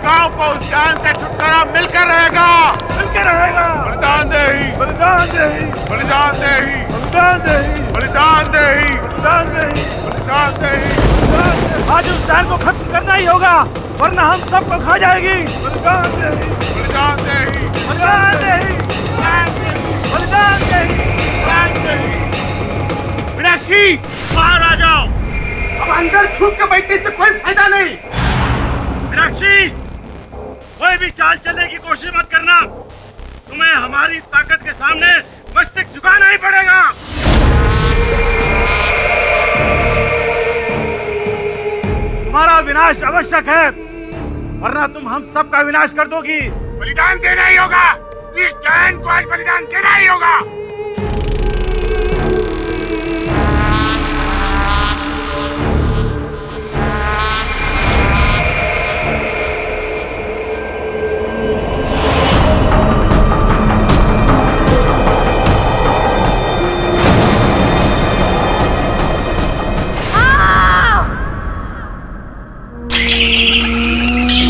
गांव को उस जान से छुटकारा मिलकर रहेगा। बलिदान दे ही, बलिदान दे ही, बलिदान दे ही, बलिदान दे ही, बलिदान दे ही, बलिदान दे ही, बलिदान दे ही। आज उस जान को खत्म करना ही होगा, वरना हम सबको खा जाएगी। बलिदान दे ही, बलिदान दे ही, बलिदान दे ही, बलिदान दे ही, बलिदान दे ही। मीनाक्षी, बाहर आ जाओ। अब अंदर छुप के बैठने से कोई फायदा नहीं। मीनाक्षी, कोई भी चाल चलने की कोशिश मत करना। तुम्हें हमारी ताकत के सामने मस्तक झुकाना ही पड़ेगा। तुम्हारा विनाश आवश्यक है, वरना तुम हम सब का विनाश कर दोगी। बलिदान देना ही होगा। इस जान को आज बलिदान देना ही होगा।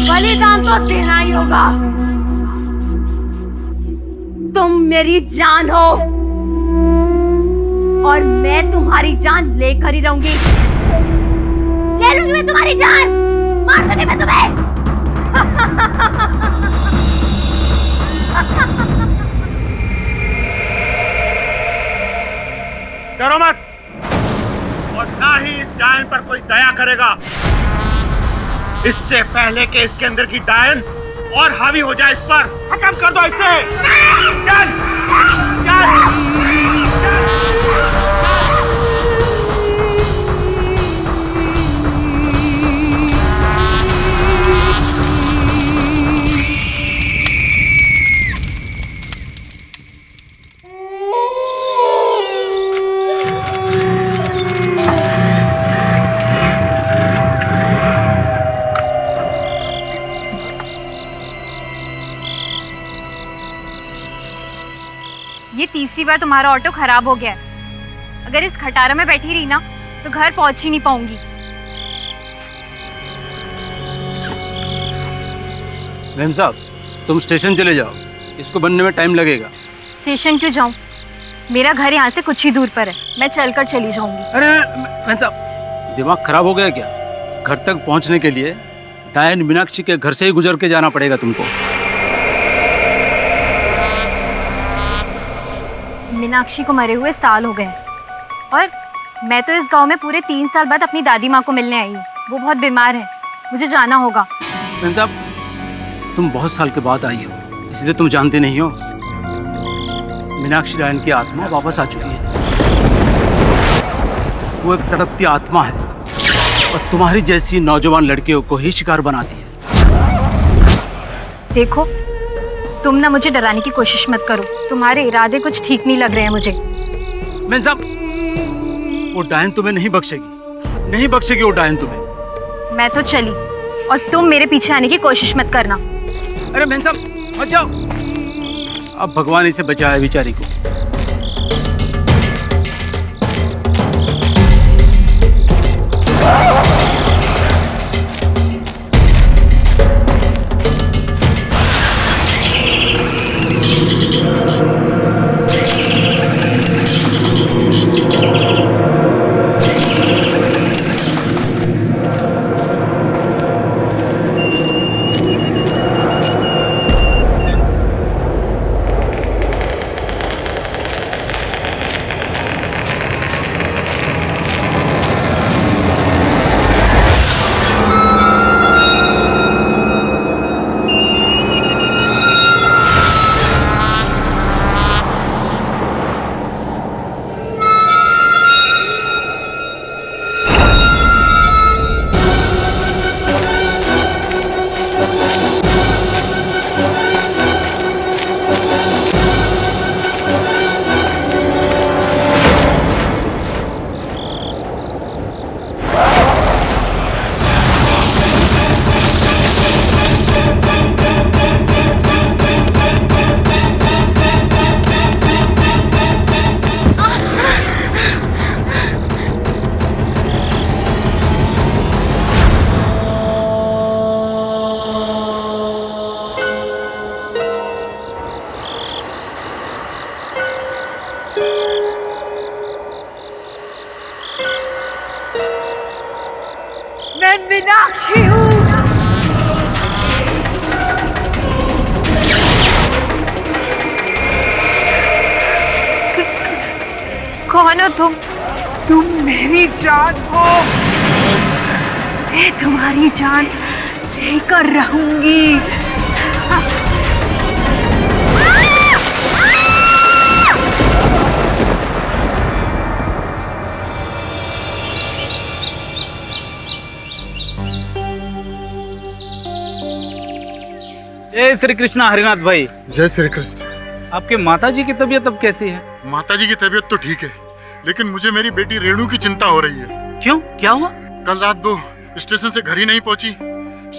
बलिदान तो देना ही होगा। तुम मेरी जान हो और मैं तुम्हारी जान लेकर ही रहूंगी। ले लूंगी मैं तुम्हारी जान, मार दूंगी मैं तुम्हें। डरो मत, और ना ही इस डायन पर कोई दया करेगा। इससे पहले कि इसके अंदर की डायन और हावी हो जाए इस पर, खत्म कर दो इसे। चल, चल। ये तीसरी बार तुम्हारा ऑटो खराब हो गया है। अगर इस खटारा में बैठी रही ना तो घर पहुंच ही नहीं पाऊंगी। मैम साहब, तुम स्टेशन चले जाओ, इसको बनने में टाइम लगेगा। स्टेशन क्यों जाऊं? मेरा घर यहाँ से कुछ ही दूर पर है, मैं चलकर चली जाऊंगी। अरे मैम साहब, दिमाग खराब हो गया क्या? घर तक पहुंचने के लिए डायन मीनाक्षी के घर से ही गुजर के जाना पड़ेगा तुमको। मीनाक्षी को मरे हुए साल हो गए और मैं तो इस गांव में पूरे 3 साल बाद अपनी दादी माँ को मिलने आई हूँ। वो बहुत बीमार है, मुझे जाना होगा। मैम साहब, तुम बहुत साल के बाद आई हो, इसलिए तुम जानते नहीं हो। मीनाक्षी डायन की आत्मा वापस आ चुकी है। वो एक तड़पती आत्मा है और तुम्हारी जैसी नौजवान लड़कियों को ही शिकार बनाती है। देखो, तुम ना मुझे डराने की कोशिश मत करो, तुम्हारे इरादे कुछ ठीक नहीं लग रहे हैं मुझे। मैम साहब, वो डायन तुम्हें नहीं बख्शेगी, नहीं बख्शेगी वो डायन तुम्हें। मैं तो चली और तुम मेरे पीछे आने की कोशिश मत करना। अरे मैम साहब मत जाओ, अब भगवान इसे बचाए बेचारी को। मीनाक्षी हूँ। कौन हो तुम? तुम मेरी जान हो, मैं तुम्हारी जान लेकर रहूंगी। जय श्री कृष्णा हरिनाथ भाई। जय श्री कृष्ण। आपके माताजी की तबीयत अब कैसी है? माताजी की तबीयत तो ठीक है, लेकिन मुझे मेरी बेटी रेणु की चिंता हो रही है। क्यों, क्या हुआ? कल रात वो स्टेशन से घर ही नहीं पहुंची।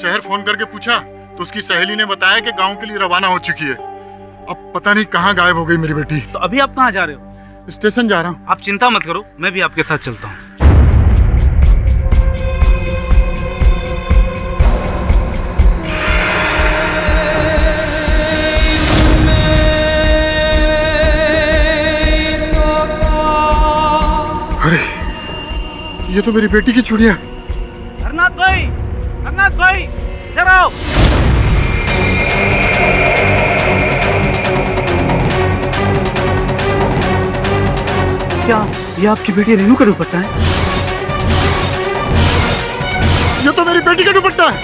शहर फोन करके पूछा तो उसकी सहेली ने बताया कि गांव के लिए रवाना हो चुकी है। अब पता नहीं कहाँ गायब हो गई मेरी बेटी। तो अभी आप कहाँ जा रहे हो? स्टेशन जा रहा हूँ। आप चिंता मत करो, मैं भी आपके साथ चलता हूँ। अरे ये तो मेरी बेटी की चूड़ियां। हरनाथ भाई, हरनाथ भाई, इधर आओ। क्या ये आपकी बेटी रेणु का दुपट्टा है? ये तो मेरी बेटी का दुपट्टा है।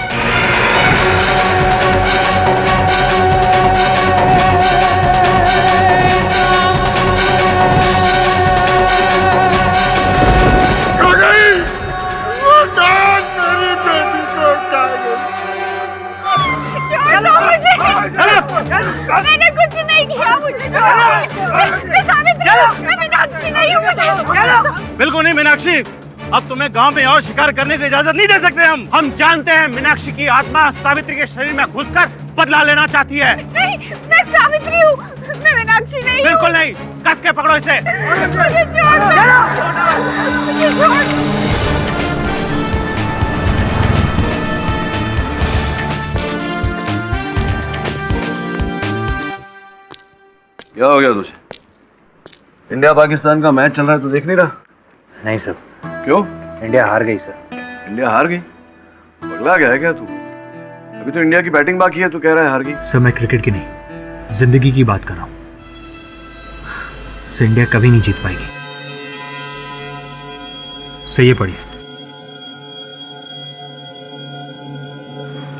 मैंने कुछ नहीं किया, मुझे मैं सावित्री हूँ, मैं मीनाक्षी नहीं हूँ। मुझे बिल्कुल नहीं मीनाक्षी, अब तुम्हें गांव में और शिकार करने की इजाजत नहीं दे सकते हम जानते हैं मीनाक्षी की आत्मा सावित्री के शरीर में घुसकर बदला लेना चाहती है। नहीं, मैं सावित्री हूँ, मैं मीनाक्षी नहीं हूँ। बिल्कुल नहीं, कस के पकड़ो इसे। मुझे छोड़ दो, मुझे छोड़। क्या हो गया तुझे? इंडिया पाकिस्तान का मैच चल रहा है तो देख नहीं रहा? नहीं सर। क्यों? इंडिया हार गई सर। इंडिया हार गई? पगला गया है क्या तू? अभी तो इंडिया की बैटिंग बाकी है, तू कह रहा है हार गई। सर मैं क्रिकेट की नहीं, जिंदगी की बात कर रहा हूँ। सर इंडिया कभी नहीं जीत पाएगी। सर ये पढ़िए।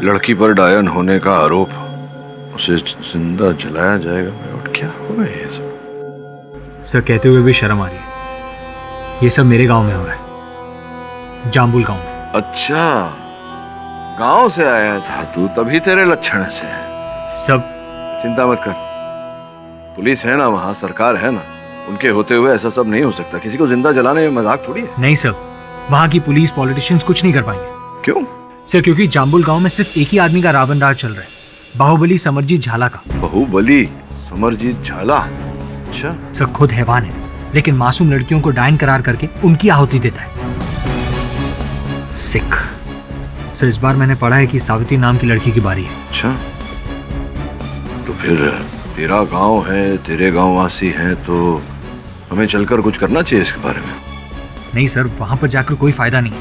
लड़की पर डायन होने का आरोप, उसे जिंदा जलाया जाएगा। और क्या हो रहा है ये सब? सर कहते हुए भी शर्म आ रही है। ये सब मेरे गांव में हो रहा है, जाम्बुल गांव में। अच्छा, गांव से आया था तू, तभी तेरे लक्षण से हैं। सब चिंता मत कर, पुलिस है ना वहाँ, सरकार है ना, उनके होते हुए ऐसा सब नहीं हो सकता। किसी को जिंदा जलाने में मजाक थोड़ी है। नहीं सर, वहाँ की पुलिस पॉलिटिशियंस कुछ नहीं कर पाएंगे। क्यों? सर क्योंकि जाम्बुल गांव में सिर्फ एक ही आदमी का रावण राज चल रहा है, बाहुबली समरजीत झाला का। बाहुबली समरजीत झाला? अच्छा। सर खुद हैवान है, लेकिन मासूम लड़कियों को डायन करार करके उनकी आहुति देता है। सिख। सर इस बार मैंने पढ़ा है कि सावित्री नाम की लड़की की बारी है। अच्छा, तो फिर तेरा गांव है, तेरे गांव वासी हैं, तो हमें चलकर कुछ करना चाहिए इसके बारे में। नहीं सर, वहां पर जाकर कोई फायदा नहीं।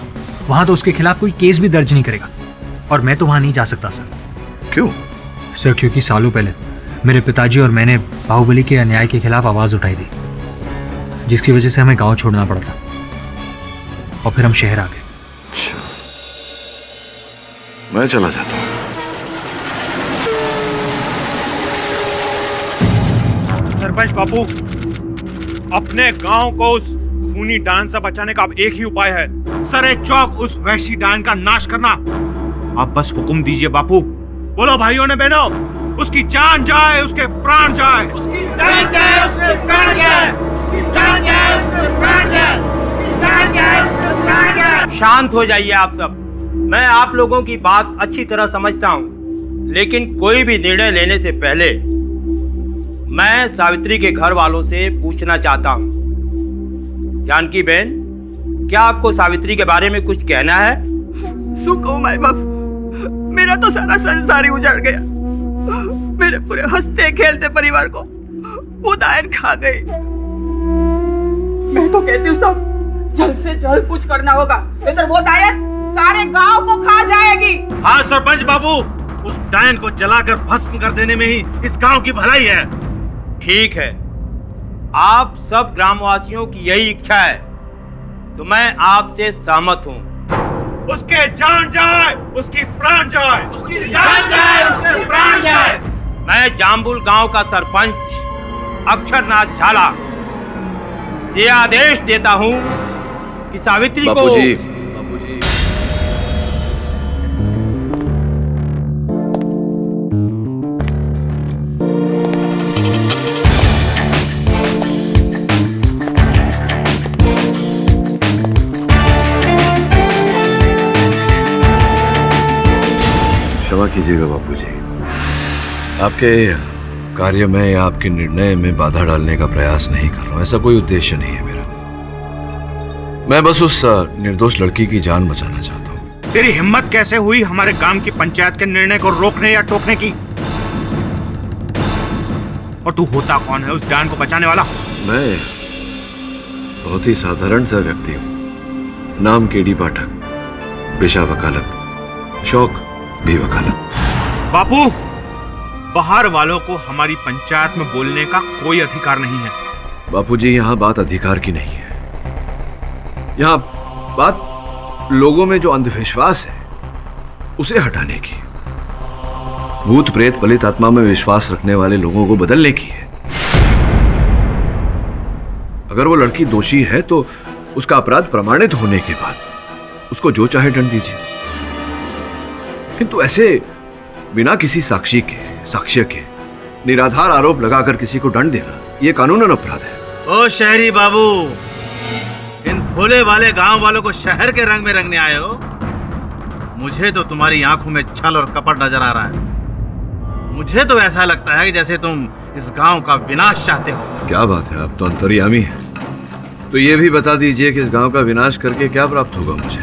वहां तो उसके खिलाफ कोई केस भी दर्ज नहीं करेगा, और मैं तो वहां नहीं जा सकता सर। क्यों? सर क्योंकि सालों पहले मेरे पिताजी और मैंने बाहुबली के अन्याय के खिलाफ आवाज उठाई थी, जिसकी वजह से हमें गांव छोड़ना पड़ा था, और फिर हम शहर आ गए। अच्छा, मैं चला जाता हूँ। सरपंच बापू, अपने गांव को उस खूनी डायन से बचाने का अब एक ही उपाय है, सरे चौक उस वैशी डायन का नाश करना। आप बस हुक्म दीजिए बापू। बोलो भाइयों ने बहनों, उसकी जान जाए, उसके प्राण जाए। उसकी जान जाए, उसके प्राण जाए। उसकी जान जाए, उसके प्राण जाए। उसकी जान जाए, उसके प्राण जाए। शांत हो जाइए आप सब। मैं आप लोगों की बात अच्छी तरह समझता हूँ, लेकिन कोई भी निर्णय लेने से पहले मैं सावित्री के घर वालों से पूछना चाहता हूँ। जानकी बहन, क्या आपको सावित्री के बारे में कुछ कहना है? सुखो माय बाप, मेरा तो सारा संसार ही उजड़ गया। मेरे पूरे हंसते खेलते परिवार को वो डायन खा गई। मैं तो कहती हूँ सब जल्द से जल्द कुछ करना होगा, नहीं तो वो डायन सारे गांव को खा जाएगी। हाँ सरपंच बाबू, उस डायन को जलाकर भस्म कर देने में ही इस गांव की भलाई है। ठीक है, आप सब ग्रामवासियों की यही इच्छा है तो मैं आपसे सहमत हूँ। उसके जान जाए, उसकी प्राण जाए, उसकी जान जाए, उसके प्राण जाए। मैं जाम्बुल गांव का सरपंच अक्षरनाथ झाला ये आदेश देता हूँ कि सावित्री को बापूजी, क्षमा कीजिएगा बापूजी, आपके कार्य में या आपके निर्णय में बाधा डालने का प्रयास नहीं कर रहा हूं। ऐसा कोई उद्देश्य नहीं है मेरा। मैं बस उस निर्दोष लड़की की जान बचाना चाहता हूं। तेरी हिम्मत कैसे हुई हमारे गांव की पंचायत के निर्णय को रोकने या टोकने की? और तू होता कौन है उस डायन को बचाने वाला? मैं बहुत ही साधारण सा व्यक्ति हूं। नाम केडी पाठक, पेशा वकालत, शौक भी वकालत। बापू, बाहर वालों को हमारी पंचायत में बोलने का कोई अधिकार नहीं है। बापूजी, यहाँ बात अधिकार की नहीं है। यहाँ बात लोगों में जो अंधविश्वास है उसे हटाने की, भूत प्रेत पलित आत्मा में विश्वास रखने वाले लोगों को बदलने की है। अगर वो लड़की दोषी है तो उसका अपराध प्रमाणित होने के बाद उसको जो चाहे दंड दीजिए, किंतु ऐसे बिना किसी साक्ष्य के निराधार आरोप लगाकर किसी को दंड देना यह कानूनन अपराध है। ओ शहरी बाबू, इन भोले वाले गांव वालों को शहर के रंग में रंगने आए हो। मुझे तो तुम्हारी आंखों में छल और कपट नजर आ रहा है। मुझे तो ऐसा लगता है कि जैसे तुम इस गांव का विनाश चाहते हो। क्या बात है, आप तो अंतर्यामी हैं। तो ये भी बता दीजिए कि इस गांव का विनाश करके क्या प्राप्त होगा मुझे?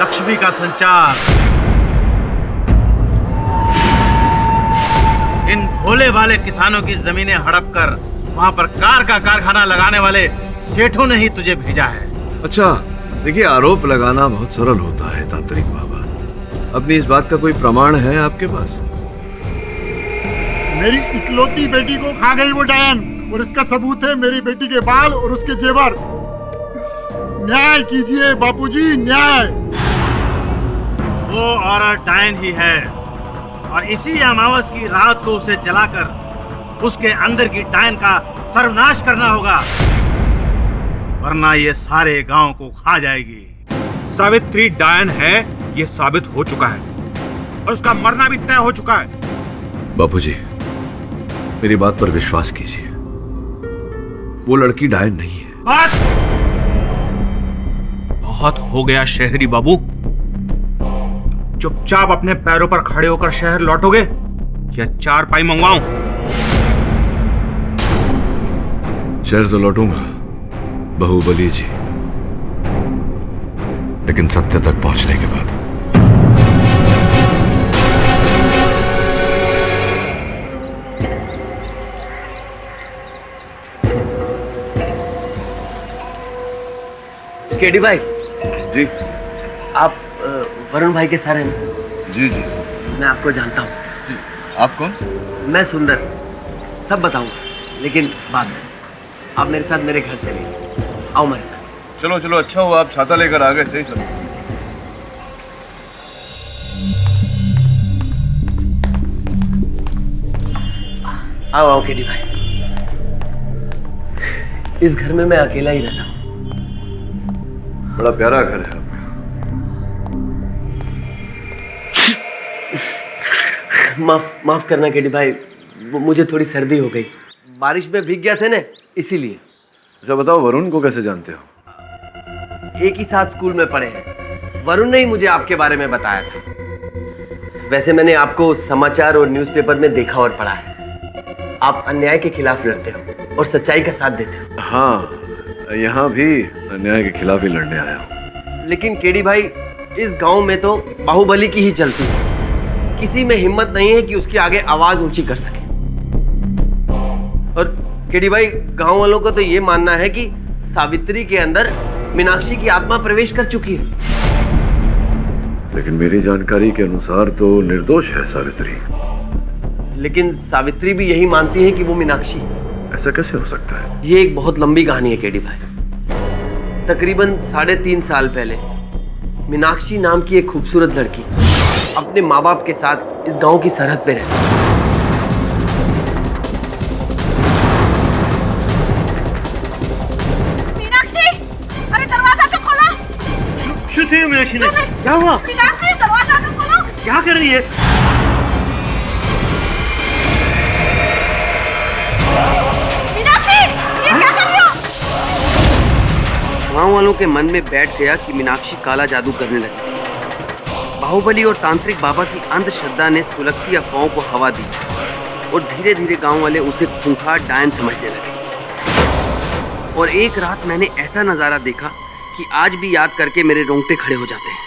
लक्ष्मी का संचार। इन भोले वाले किसानों की जमीनें हड़प कर वहां पर कार का कारखाना लगाने वाले सेठों ने ही तुझे भेजा है। अच्छा, देखिए, आरोप लगाना बहुत सरल होता है तांत्रिक बाबा। अपनी इस बात का कोई प्रमाण है आपके पास? मेरी इकलौती बेटी को खा गई वो डायन, और इसका सबूत है मेरी बेटी के बाल और उसके जेवर। न्याय कीजिए बापूजी, न्याय। वो औरत डायन ही है और इसी अमावस की रात को उसे जलाकर उसके अंदर की डायन का सर्वनाश करना होगा, वरना ये सारे गांव को खा जाएगी। सावित्री डायन है, ये साबित हो चुका है और उसका मरना भी तय हो चुका है। बापूजी, मेरी बात पर विश्वास कीजिए, वो लड़की डायन नहीं है। बहुत हो गया शहरी बाबू, चुपचाप अपने पैरों पर खड़े होकर शहर लौटोगे या चार पाई मंगवाऊं? शहर तो लौटूंगा बाहुबली जी, लेकिन सत्य तक पहुंचने के बाद। केडी भाई जी। आप वरुण भाई के सारे हैं? जी जी। मैं आपको जानता हूँ। आप कौन? मैं सुंदर, सब बताऊंगा, लेकिन बाद में। आप मेरे साथ मेरे घर चलिए, आओ मेरे साथ। चलो चलो, अच्छा हुआ आप छाता लेकर आ गए। सही चलो। आओ आओ केडी भाई, इस घर में मैं अकेला ही रहता हूँ। बड़ा प्यारा घर है आपका। माफ करना केडी भाई, मुझे थोड़ी सर्दी हो गई, बारिश में भीग गया थे ना, इसीलिए। अच्छा बताओ, वरुण को कैसे जानते हो? एक ही साथ स्कूल में पढ़े हैं। वरुण ने ही मुझे आपके बारे में बताया था। वैसे मैंने आपको समाचार और न्यूज़पेपर में देखा और पढ़ा है। आप अन्याय के खिलाफ लड़ते हो और सच्चाई का साथ देते हो। हाँ, यहाँ भी अन्याय के खिलाफ ही लड़ने आया हूँ। लेकिन केडी भाई, इस गांव में तो बाहुबली की ही चलती है। किसी में हिम्मत नहीं है कि उसके आगे आवाज ऊंची कर सके। और केडी भाई, गांव वालों का तो ये मानना है कि सावित्री के अंदर मीनाक्षी की आत्मा प्रवेश कर चुकी है। लेकिन मेरी जानकारी के अनुसार तो निर्दोष है सावित्री। लेकिन सावित्री भी यही मानती है कि वो मीनाक्षी है। ऐसा कैसे हो सकता है? ये एक बहुत लंबी कहानी है केडी भाई। तकरीबन 3.5 साल पहले मीनाक्षी नाम की एक खूबसूरत लड़की अपने माँ बाप के साथ इस गांव की सरहद पे रहती है। मीनाक्षी, अरे दरवाजा तो खोलो। शुद्ध है मीनाक्षी ने। क्या हुआ? मीनाक्षी, दरवाजा तो खोलो। क्या कर रही है? मीनाक्षी, ये क्या कर रही हो? गांव वालों के मन में बैठ गया कि मीनाक्षी काला जादू करने लगी। बाहुबली और तांत्रिक बाबा की अंधश्रद्धा ने सुलगती अफवाहों को हवा दी और धीरे धीरे गांव वाले उसे खूंखार डायन समझने लगे। और एक रात मैंने ऐसा नजारा देखा कि आज भी याद करके मेरे रोंगटे खड़े हो जाते हैं।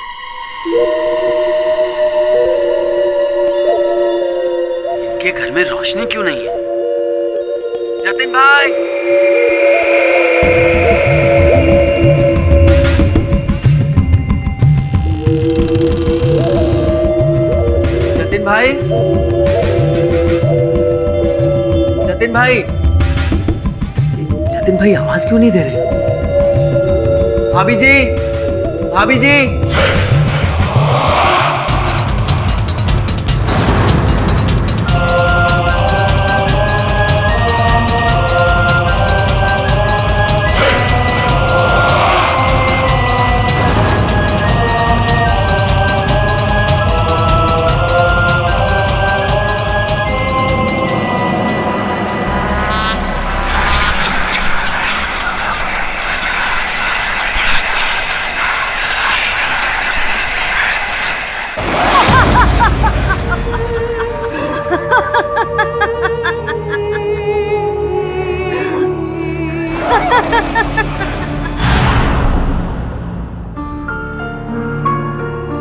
इनके घर में रोशनी क्यों नहीं है? जतिन भाई, जतिन भाई, जतिन भाई, जतिन भाई आवाज क्यों नहीं दे रहे? भाभी जी, भाभी जी।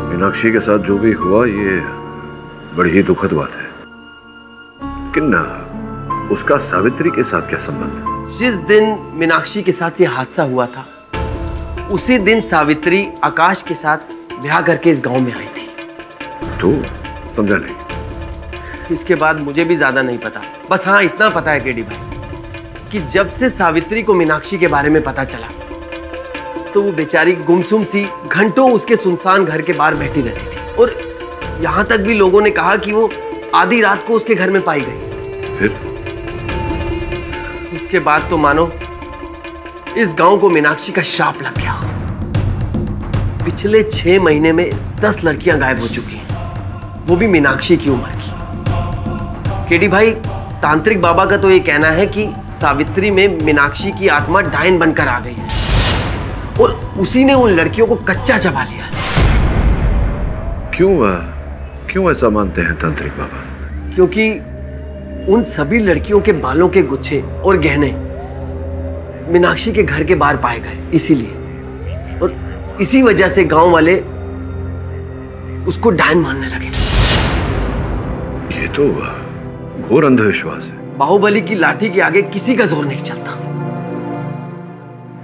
मीनाक्षी के साथ जो भी हुआ ये बड़ी ही दुखद बात है। लेकिन उसका सावित्री के साथ क्या संबंध? जिस दिन मीनाक्षी के साथ ये हादसा हुआ था उसी दिन सावित्री आकाश के साथ ब्याह करके इस गांव में आई थी। तो समझा नहीं। इसके बाद मुझे भी ज्यादा नहीं पता। बस हाँ, इतना पता है केडी भाई कि जब से सावित्री को मीनाक्षी के बारे में पता चला तो वो बेचारी गुमसुम सी घंटों उसके सुनसान घर के बाहर बैठी रहती थी। और यहां तक भी लोगों ने कहा कि वो आधी रात को उसके घर में पाई गई। फिर उसके बाद तो मानो इस गांव को मीनाक्षी का श्राप लग गया। पिछले 6 महीने में 10 लड़कियां गायब हो चुकी हैं, वो भी मीनाक्षी की उम्र की। केडी भाई, तांत्रिक बाबा का तो ये कहना है कि सावित्री में मीनाक्षी की आत्मा डायन बनकर आ गई है और उसी ने उन लड़कियों को कच्चा चबा लिया। क्यों ऐसा मानते हैं तांत्रिक बाबा? क्योंकि उन सभी लड़कियों के बालों के गुच्छे और गहने मीनाक्षी के घर के बाहर पाए गए, इसीलिए। और इसी वजह से गांव वाले उसको डायन मानने लगे। ये तो घोर अंधविश्वास है। बाहुबली की लाठी के आगे किसी का जोर नहीं चलता।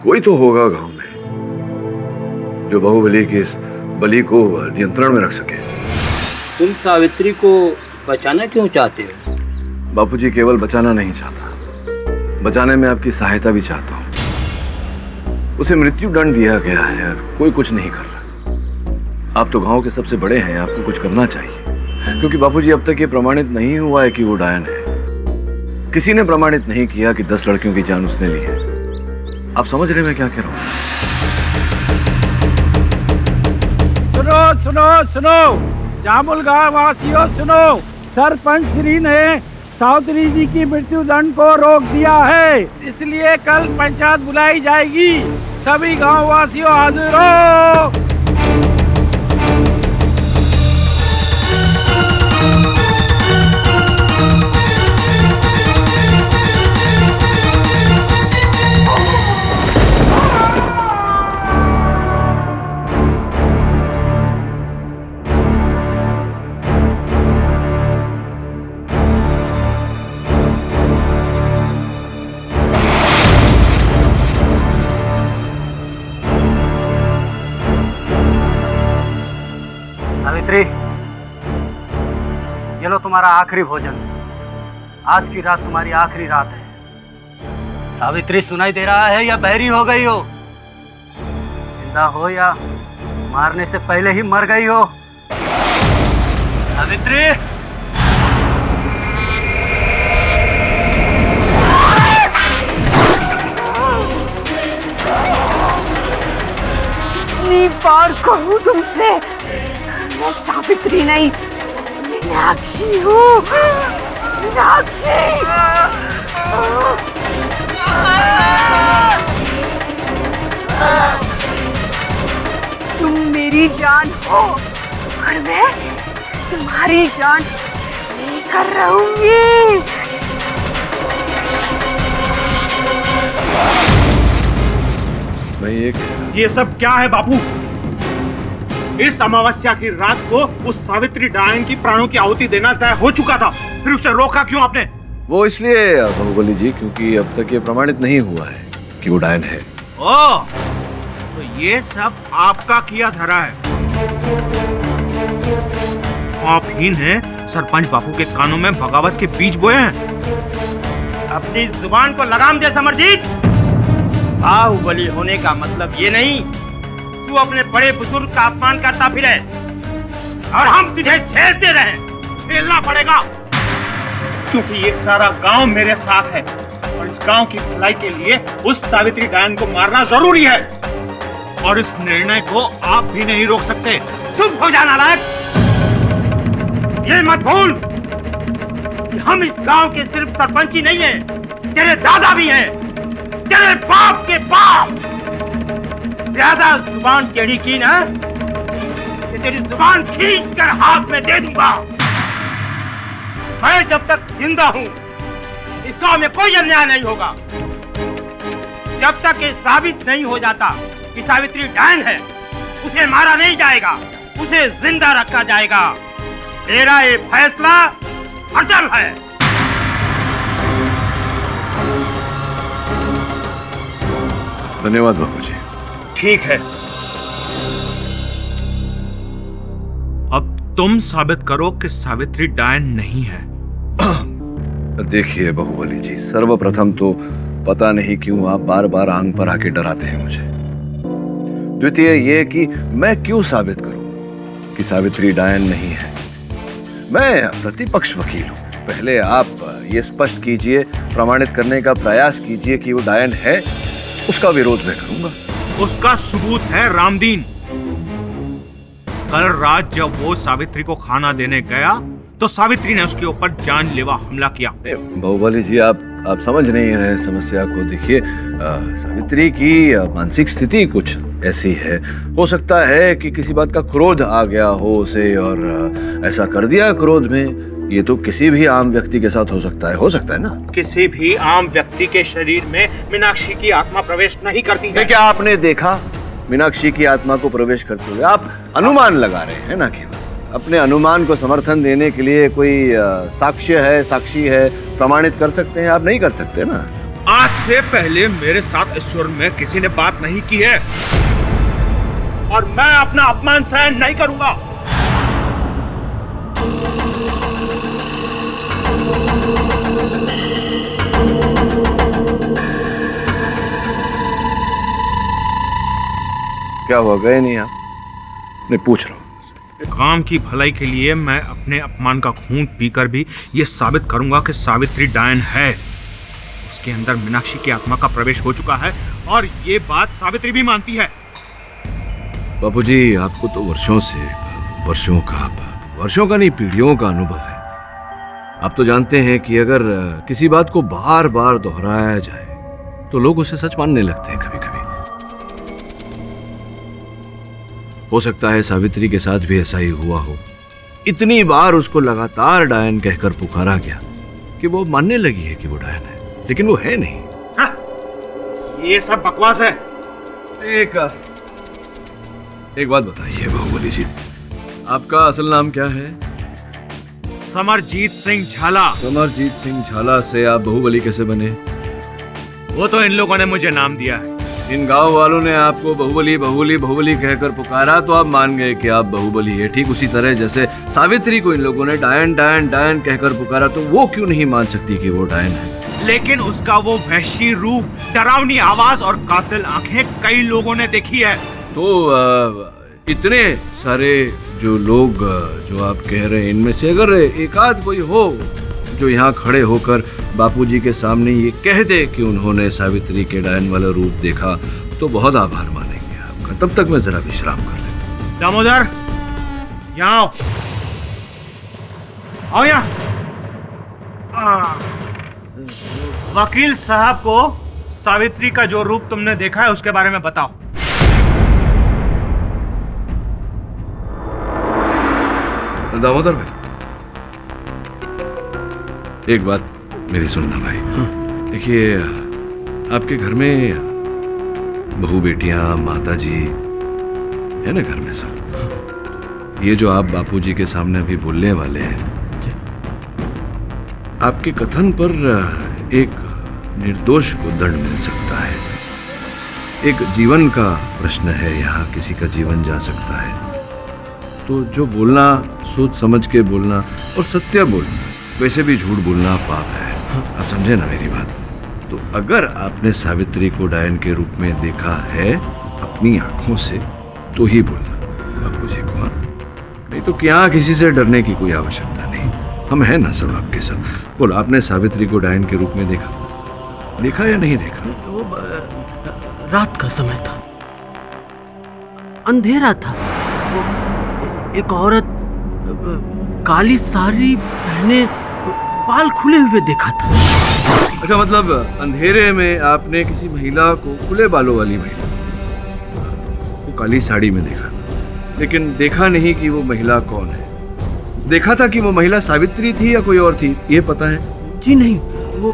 कोई तो होगा गांव में जो बाहुबली की इस बलि को नियंत्रण में रख सके। तुम सावित्री को बचाना क्यों चाहते हो? बापूजी, केवल बचाना नहीं चाहता, बचाने में आपकी सहायता भी चाहता हूं। उसे मृत्यु दंड दिया गया है और कोई कुछ नहीं कर रहा। आप तो गांव के सबसे बड़े हैं, आपको कुछ करना चाहिए। क्योंकि बापूजी, अब तक ये प्रमाणित नहीं हुआ है कि वो डायन है। किसी ने प्रमाणित नहीं किया कि 10 लड़कियों की जान उसने ली है। आप समझ रहे मैं क्या कह रहा हूं? सुनो सुनो सुनो, जामुल गांव वासियों सुनो, सरपंच श्री ने सावित्री जी की मृत्यु दंड को रोक दिया है, इसलिए कल पंचायत बुलाई जाएगी। सभी गांव वासियों हाजिर हो। सावित्री, ये लो तुम्हारा आखिरी भोजन। आज की रात तुम्हारी आखिरी रात है। सावित्री, सुनाई दे रहा है या बहरी हो गई हो? जिंदा हो या मारने से पहले ही मर गई हो? सावित्री, कितनी बार कहूँ तुमसे, मैं सावित्री नहीं, मीनाक्षी हूँ। मीनाक्षी, तुम मेरी जान हो और मैं तुम्हारी जान लेकर रहूंगी। ये सब क्या है बापू? इस अमावस्या की रात को उस सावित्री डायन की प्राणों की आहुति देना तय हो चुका था, फिर उसे रोका क्यों आपने? वो इसलिए बाहुबली जी क्योंकि अब तक ये प्रमाणित नहीं हुआ है कि वो डायन है। ओह, तो ये सब आपका किया धरा है। आप ही ने सरपंच बापू के कानों में बगावत के बीज बोए हैं। अपनी जुबान को लगाम दे समरजीत। बाहुबली होने का मतलब ये नहीं तू अपने बड़े बुजुर्ग का अपमान करता फिरे और हम तुझे झेलते रहे। झेलना पड़ेगा क्योंकि ये सारा गांव मेरे साथ है और इस गांव की भलाई के लिए उस सावित्री डायन को मारना जरूरी है और इस निर्णय को आप भी नहीं रोक सकते। चुप हो जाना लायक। ये मत भूल कि हम इस गांव के सिर्फ सरपंच ही नहीं है, तेरे दादा भी हैं, तेरे बाप के बाप। ज्यादा जुबान टेढ़ी की ना कि तेरी जुबान खींच कर हाथ में दे दूंगा। मैं जब तक जिंदा हूं इस गांव में कोई अन्याय नहीं होगा। जब तक ये साबित नहीं हो जाता कि सावित्री डायन है, उसे मारा नहीं जाएगा, उसे जिंदा रखा जाएगा। तेरा ये फैसला अटल है। धन्यवाद बाबूजी। ठीक है, अब तुम साबित करो कि सावित्री डायन नहीं है। देखिए बाहुबली जी, सर्वप्रथम तो पता नहीं क्यों आप बार बार आंग पर आके डराते हैं मुझे। द्वितीय ये कि मैं क्यों साबित करूं कि सावित्री डायन नहीं है। मैं प्रतिपक्ष वकील हूं। पहले आप ये स्पष्ट कीजिए, प्रमाणित करने का प्रयास कीजिए कि वो डायन है, उसका विरोध मैं करूंगा। उसका सबूत है रामदीन। कल रात जब वो सावित्री को खाना देने गया तो सावित्री ने उसके ऊपर जानलेवा हमला किया। बाहुबली जी, आप समझ नहीं रहे समस्या को। देखिए, सावित्री की मानसिक स्थिति कुछ ऐसी है। हो सकता है कि किसी बात का क्रोध आ गया हो उसे और ऐसा कर दिया क्रोध में। ये तो किसी भी आम व्यक्ति के साथ हो सकता है ना। किसी भी आम व्यक्ति के शरीर में मीनाक्षी की आत्मा प्रवेश नहीं करती है। क्या आपने देखा मीनाक्षी की आत्मा को प्रवेश करते हुए? आप अनुमान लगा रहे हैं ना केवल। अपने अनुमान को समर्थन देने के लिए कोई साक्षी है, प्रमाणित कर सकते हैं? आप नहीं कर सकते ना। आज से पहले मेरे साथ ईश्वर में किसी ने बात नहीं की है और मैं अपना अपमान सहन नहीं करूंगा। क्या हुआ, गए नहीं आप? नहीं, पूछ रहा हूं। काम की भलाई के लिए मैं अपने अपमान का खून पीकर भी ये साबित करूंगा कि सावित्री डायन है। उसके अंदर मीनाक्षी की आत्मा का प्रवेश हो चुका है और ये बात सावित्री भी मानती है। बाबूजी, आपको तो वर्षों का नहीं, पीढ़ियों का अनुभव है। आप तो जानते हैं कि अगर किसी बात को बार बार दोहराया जाए तो लोग उसे सच मानने लगते हैं कभी कभी। हो सकता है सावित्री के साथ भी ऐसा ही हुआ हो। इतनी बार उसको लगातार डायन कहकर पुकारा गया कि वो मानने लगी है कि वो डायन है, लेकिन वो है नहीं। हाँ, ये सब बकवास है। एक बात बताइए बाहुबली जी, आपका असल नाम क्या है? समरजीत सिंह झाला। समरजीत सिंह झाला से आप बाहुबली कैसे बने? वो तो इन लोगों ने मुझे नाम दिया है। इन गांव वालों ने आपको बाहुबली बाहुबली बाहुबली कहकर पुकारा तो आप मान गए कि आप बाहुबली है। ठीक उसी तरह जैसे सावित्री को इन लोगों ने डायन डायन डायन कहकर पुकारा तो वो क्यों नहीं मान सकती कि वो डायन है। लेकिन उसका वो वहशी रूप, डरावनी आवाज और कातिल आंखें कई लोगों ने देखी है। तो इतने सारे जो लोग जो आप कह रहे हैं, इनमें से अगर एक आध कोई हो जो यहाँ खड़े होकर बापूजी के सामने ये कह दे कि उन्होंने सावित्री के डायन वाला रूप देखा तो बहुत आभार मानेंगे आपका। तब तक मैं जरा विश्राम कर लेता हूँ। दामोदर, यहाँ आओ, आओ यहाँ। वकील साहब को सावित्री का जो रूप तुमने देखा है उसके बारे में बताओ। दामोदर भाई, एक बात मेरी सुनना भाई। देखिए, आपके घर में बहू बेटियां, माता जी है ना घर में सब। ये जो आप बापूजी के सामने अभी बोलने वाले हैं, आपके कथन पर एक निर्दोष को दंड मिल सकता है। एक जीवन का प्रश्न है, यहाँ किसी का जीवन जा सकता है। तो जो बोलना सोच समझ के बोलना और सत्य बोलना, वैसे भी झूठ बोलना पाप है। आप समझे ना मेरी बात। तो अगर आपने सावित्री को डायन के रूप में देखा है अपनी आंखों से तो ही बोलना बापूजी को। नहीं तो क्या किसी से डरने की कोई आवश्यकता नहीं। हम हैं ना सब आपके साथ। बोलो, आपने सावित्री को डायन के रूप में देखा या नहीं देखा? वो रात का समय था, अंधेरा था। एक औरत काली साड़ी पहने, बाल खुले हुए देखा था। अच्छा, मतलब अंधेरे में आपने किसी महिला को, खुले बालों वाली महिला वो काली साड़ी में देखा, लेकिन देखा नहीं कि वो महिला कौन है। देखा था कि वो महिला सावित्री थी या कोई और थी, ये पता है? जी नहीं, वो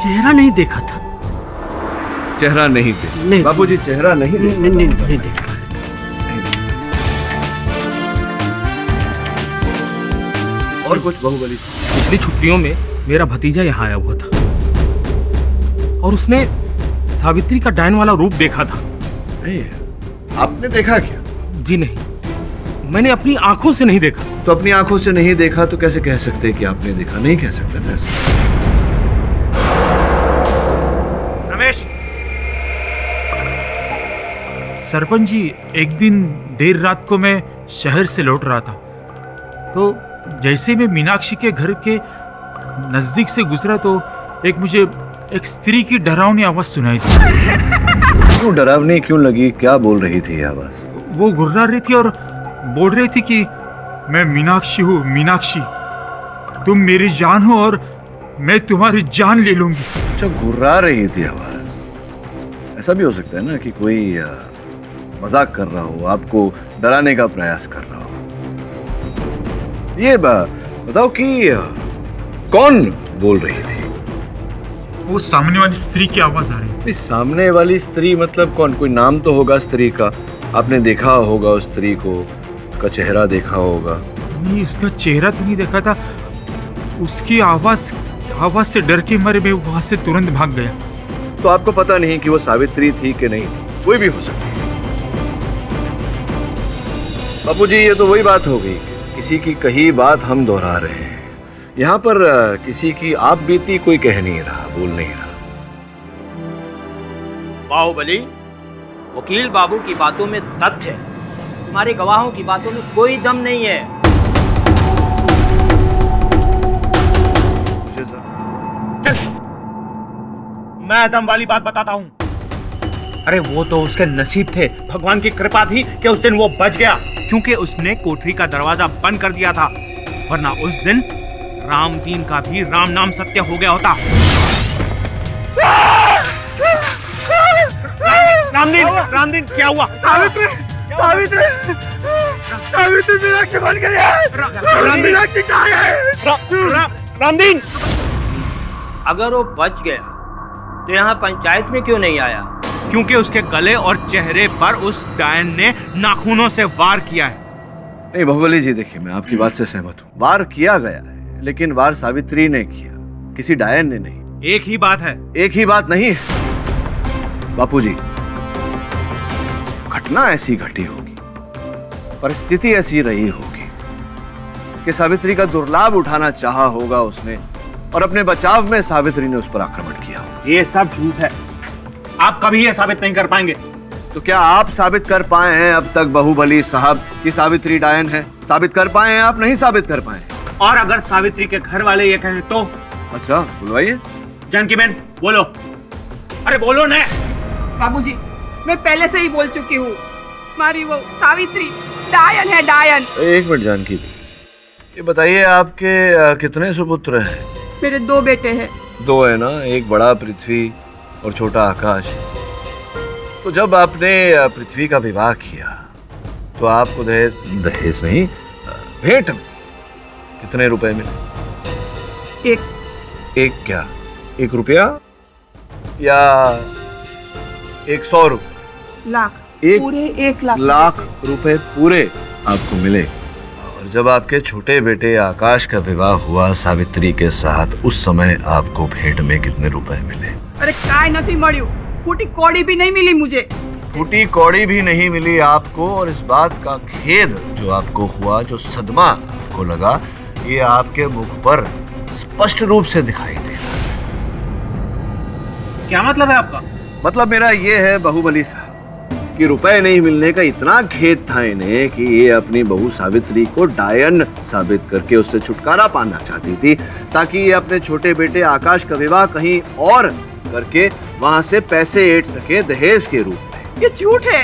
चेहरा नहीं देखा था। चेहरा नहीं देखा? बापूजी चेहरा नहीं देखा? नहीं देखा। और कुछ बाहुबली? पिछली छुट्टियों में मेरा भतीजा यहाँ आया हुआ था और उसने सावित्री का डायन वाला रूप देखा था। आपने देखा क्या? जी नहीं, मैंने अपनी आंखों से नहीं देखा। तो अपनी आंखों से नहीं देखा तो कैसे कह सकते कि आपने देखा? नहीं कह सकते ना ऐसा। रमेश, सरपंच जी, एक दिन देर रात को मैं शहर से लौट रहा था तो जैसे मैं मीनाक्षी के घर के नजदीक से गुजरा तो मुझे एक स्त्री की डरावनी आवाज सुनाई दी। क्यों डरावनी क्यों लगी? क्या बोल रही थी आवाज? वो गुर्रा रही थी और बोल रही थी कि मैं मीनाक्षी हूँ, मीनाक्षी तुम मेरी जान हो और मैं तुम्हारी जान ले लूंगी। अच्छा, गुर्रा रही थी आवाज। ऐसा भी हो सकता है ना कि कोई मजाक कर रहा हो, आपको डराने का प्रयास कर रहा हो। ये बताओ कि कौन बोल रही थी? वो सामने वाली स्त्री की आवाज आ रही थी। सामने वाली स्त्री मतलब कौन? कोई नाम तो होगा स्त्री का, आपने देखा होगा उस स्त्री को, उसका चेहरा देखा होगा। नहीं, उसका चेहरा तो नहीं देखा था, उसकी आवाज से डर के मारे मैं वहां से तुरंत भाग गया। तो आपको पता नहीं कि वो सावित्री थी कि नहीं? कोई भी हो सकती है। बापूजी, ये तो वही बात हो गई, किसी की कही बात हम दोहरा रहे हैं। यहाँ पर किसी की आप बीती कोई कह नहीं रहा, बोल नहीं रहा। बाहुबली, वकील बाबू की बातों में तथ्य है, तुम्हारे गवाहों की बातों में कोई दम नहीं है। चल, मैं दम वाली बात बताता हूँ। अरे वो तो उसके नसीब थे, भगवान की कृपा थी कि उस दिन वो बच गया, क्योंकि उसने कोठरी का दरवाजा बंद कर दिया था, वरना उस दिन रामदीन का भी राम नाम सत्य हो गया होता। रामदीन क्या हुआ? सावित्री मीनाक्षी बन गई है। मीनाक्षी कहाँ है? रामदीन, अगर वो बच गया तो यहाँ पंचायत में क्यों नहीं आया? क्योंकि उसके गले और चेहरे पर उस डायन ने नाखूनों से वार किया है। नहीं बाहुबली जी, देखिए मैं आपकी बात से सहमत हूँ, वार किया गया है, लेकिन वार सावित्री ने किया, किसी डायन ने नहीं। एक ही बात है। एक ही बात नहीं है। बापूजी, घटना ऐसी घटी होगी, परिस्थिति ऐसी रही होगी कि सावित्री का दुर्लाभ उठाना चाहा होगा उसने, और अपने बचाव में सावित्री ने उस पर आक्रमण किया होगा। ये सब झूठ है, आप कभी ये साबित नहीं कर पाएंगे। तो क्या आप साबित कर पाए हैं अब तक बाहुबली साहब कि सावित्री डायन है? साबित कर पाए हैं आप? नहीं साबित कर पाए? और अगर सावित्री के घर वाले ये कहें तो? अच्छा, बुलवाइए। जानकी बहन बोलो, अरे बोलो ना। बाबूजी, मैं पहले से ही बोल चुकी हूँ, हमारी वो सावित्री डायन है, डायन। एक मिनट जानकी जी, ये बताइए आपके कितने सुपुत्र हैं? मेरे 2 बेटे हैं। 2 है ना, एक बड़ा पृथ्वी और छोटा आकाश। तो जब आपने पृथ्वी का विवाह किया तो आपको दहेज नहीं, भेंट में कितने रुपए मिले? एक क्या? 1 रुपया या 100 रुपए? लाख। पूरे 1 लाख। लाख रुपए पूरे आपको मिले। और जब आपके छोटे बेटे आकाश का विवाह हुआ सावित्री के साथ, उस समय आपको भेंट में कितने रुपए मिले? अरे काय नहीं मळ्યું, फूटी कौड़ी भी नहीं मिली मुझे। फूटी कौड़ी भी नहीं मिली आपको, और इस बात का खेद जो आपको हुआ, जो सदमा आपको लगा, ये आपके मुख पर स्पष्ट रूप से दिखाई दे रहा है। क्या मतलब है आपका? मतलब मेरा ये है बाहुबली साहब कि रुपए नहीं मिलने का इतना खेद था इन्हें कि ये अपनी बहू सावित्री को डायन साबित करके उससे छुटकारा पाना चाहती थी, ताकि ये अपने छोटे बेटे आकाश का विवाह कहीं और करके वहां से पैसे ऐंठ सके दहेज के रूप में। ये झूठ है।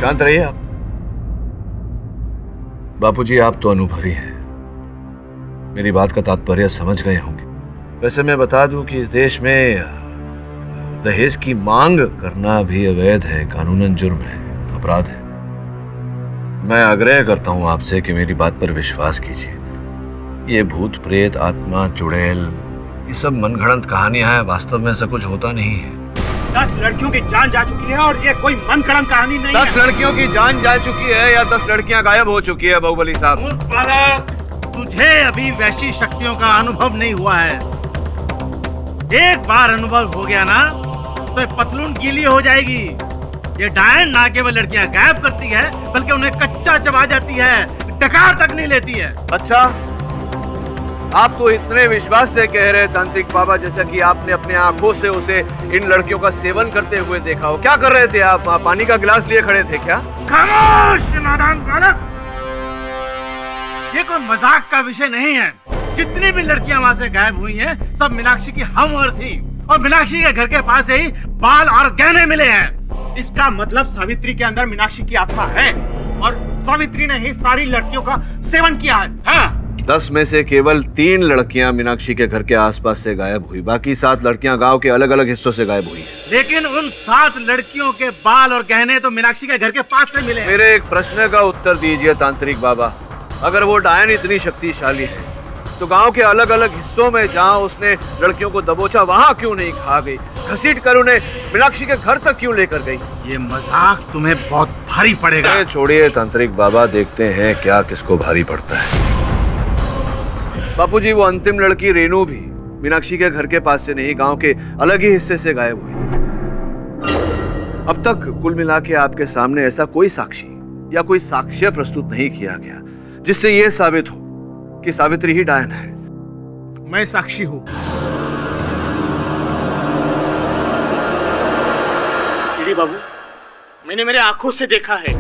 शांत रहिए आप। बापूजी, आप तो अनुभवी हैं, मेरी बात का तात्पर्य समझ गए होंगे। वैसे मैं बता दूं कि इस देश में दहेज की मांग करना भी अवैध है, कानूनन जुर्म है, अपराध है। मैं आग्रह करता हूं आपसे कि मेरी बात पर विश्वास कीजिए। ये भूत प्रेत, आत्मा, चुड़ैल, ये सब मनगढ़ंत कहानियां हैं, वास्तव में ऐसा कुछ होता नहीं है। 10 लड़कियों की जान जा चुकी है और ये कोई मनगढ़ंत कहानी नहीं है। 10 लड़कियों की जान जा चुकी है या 10 लड़कियां गायब हो चुकी है बाहुबली साहब? तुझे अभी वैसी शक्तियों का अनुभव नहीं हुआ है। एक बार अनुभव हो गया ना तो पतलून गीली हो जाएगी। ये डायन ना केवल लड़कियां गायब करती है, बल्कि उन्हें कच्चा चबा जाती है, डकार तक नहीं लेती है। अच्छा, आप तो इतने विश्वास से कह रहे तांत्रिक बाबा, जैसा कि आपने अपने आंखों से उसे इन लड़कियों का सेवन करते हुए देखा हो। क्या कर रहे थे आप? पानी का गिलास लिए खड़े थे क्या? खामोश नादान बालक, ये कोई मजाक का विषय नहीं है। जितनी भी लड़कियां वहां से गायब हुई हैं, सब मीनाक्षी की हमवर थी, और मीनाक्षी के घर के पास से ही बाल और गहने मिले हैं। इसका मतलब सावित्री के अंदर मीनाक्षी की आत्मा है और सावित्री ने ही सारी लड़कियों का सेवन किया है। हाँ। 10 में से केवल 3 लड़कियां मीनाक्षी के घर के आसपास से गायब हुई, बाकी 7 लड़कियां गांव के अलग अलग हिस्सों से गायब हुई हैं। लेकिन उन 7 लड़कियों के बाल और गहने तो मीनाक्षी के घर के पास से मिले। मेरे एक प्रश्न का उत्तर दीजिए तांत्रिक बाबा। अगर वो डायन इतनी शक्तिशाली है तो गांव के अलग अलग हिस्सों में जहां उसने लड़कियों को दबोचा, वहां क्यों नहीं खा गई? घसीट कर उन्हें मीनाक्षी के घर तक क्यों लेकर गई? ये मजाक तुम्हें बहुत भारी पड़ेगा। छोड़िए तांत्रिक बाबा, देखते हैं क्या किसको भारी पड़ता है। बापूजी, वो अंतिम लड़की रेनू भी मीनाक्षी के घर के पास से नहीं, गांव के अलग ही हिस्से से गायब हुई। अब तक कुल मिला के आपके सामने ऐसा कोई साक्षी या कोई साक्ष्य प्रस्तुत नहीं किया गया जिससे यह साबित हो कि सावित्री ही डायन है। मैं साक्षी हूं। श्री बाबू, मैंने मेरे आंखों से देखा है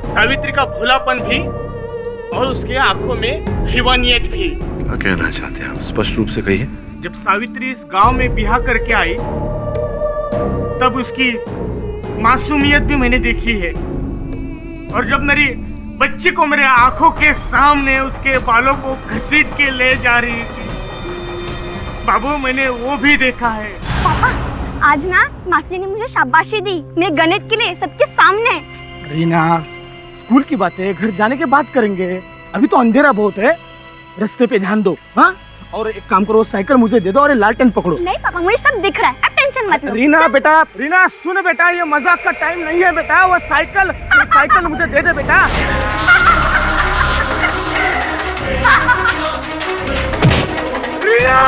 सावित्री का भोलापन भी और उसके आंखों में हैवानियत भी। क्या कहना चाहते हैं आप? स्पष्ट रूप से कहिए। जब सावित्री इस गांव में ब्याह करके आई तब उसकी मासूमियत भी मैंने देखी है, और जब मेरी बच्ची को मेरे आंखों के सामने उसके बालों को घसीट के ले जा रही थी, बाबू, मैंने वो भी देखा है। पापा, आज ना मासी ने मुझे शाबाशी दी मेरे गणित के लिए, सबके सामने। रीना, स्कूल की बातें घर जाने के बाद करेंगे, अभी तो अंधेरा बहुत है, रास्ते पे ध्यान दो। हाँ, और एक काम करो, साइकिल मुझे दे दो और लालटेन पकड़ो। नहीं पापा, मुझे सब दिख रहा है, अब टेंशन मत लो। रीना बेटा, रीना सुन बेटा, ये मजाक का टाइम नहीं है बेटा। वो साइकिल मुझे दे दे बेटा। रीना!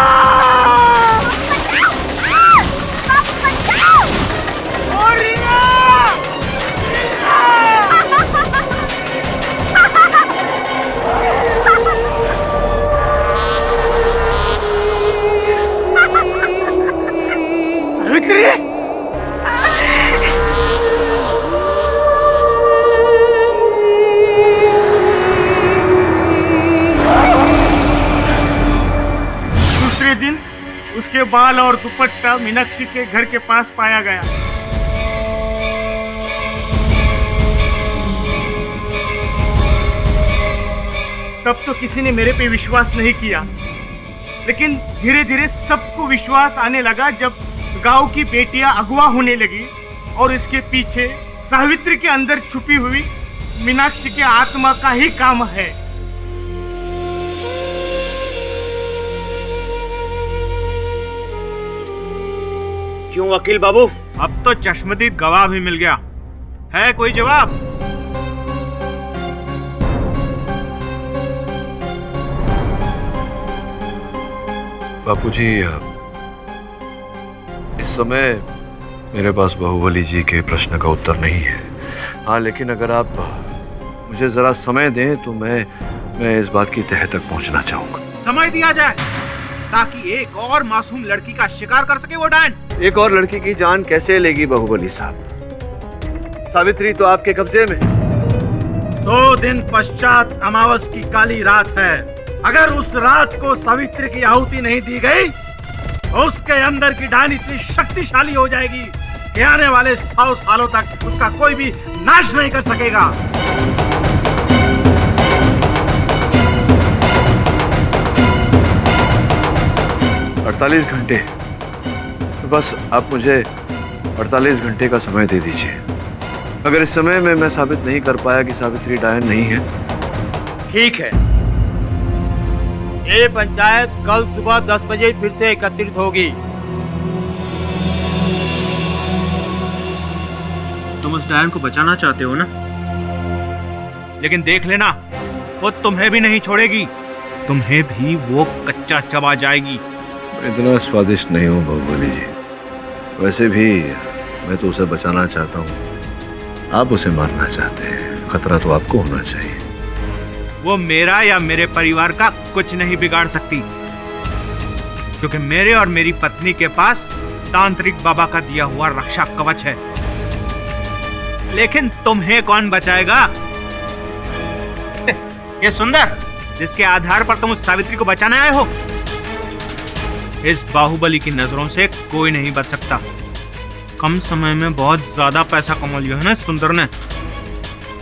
बाल और दुपट्टा मीनाक्षी के घर के पास पाया गया। तब तो किसी ने मेरे पे विश्वास नहीं किया, लेकिन धीरे धीरे सबको विश्वास आने लगा जब गांव की बेटियां अगवा होने लगी और इसके पीछे सावित्री के अंदर छुपी हुई मीनाक्षी के आत्मा का ही काम है। क्यों वकील बाबू? अब तो चश्मदीद गवाह भी मिल गया है, कोई जवाब? बापूजी, इस समय मेरे बाहुबली बाहुबली जी के प्रश्न का उत्तर नहीं है। हाँ, लेकिन अगर आप मुझे जरा समय दें तो मैं इस बात की तह तक पहुंचना चाहूंगा। समय दिया जाए ताकि एक और मासूम लड़की का शिकार कर सके वो डायन। एक और लड़की की जान कैसे लेगी बाहुबली साहब? सावित्री तो आपके कब्जे में। 2 दिन पश्चात अमावस की काली रात है। अगर उस रात को सावित्री की आहुति नहीं दी गई तो उसके अंदर की डायन इतनी शक्तिशाली हो जाएगी कि आने वाले 100 सालों तक उसका कोई भी नाश नहीं कर सकेगा। अड़तालीस घंटे, तो बस आप मुझे 48 घंटे का समय दे दीजिए। अगर इस समय में मैं साबित नहीं कर पाया कि सावित्री डायन नहीं है। ठीक है, ये पंचायत कल सुबह 10 बजे फिर से एकत्रित होगी। तुम उस डायन को बचाना चाहते हो ना? लेकिन देख लेना, वो तुम्हें भी नहीं छोड़ेगी, तुम्हें भी वो कच्चा चबा जाएगी। इतना स्वादिष्ट नहीं हूँ बाहुबली जी। वैसे भी मैं तो उसे बचाना चाहता हूँ, आप उसे मारना चाहते हैं। खतरा तो आपको होना चाहिए। वो मेरा या मेरे परिवार का कुछ नहीं बिगाड़ सकती, क्योंकि मेरे और मेरी पत्नी के पास तांत्रिक बाबा का दिया हुआ रक्षा कवच है। लेकिन तुम्हें कौन बचाएगा? ये सुंदर, जिसके आधार पर तुम उस सावित्री को बचाने आए हो, इस बाहुबली की नजरों से कोई नहीं बच सकता। कम समय में बहुत ज्यादा पैसा कमा लिया है ना सुंदर ने,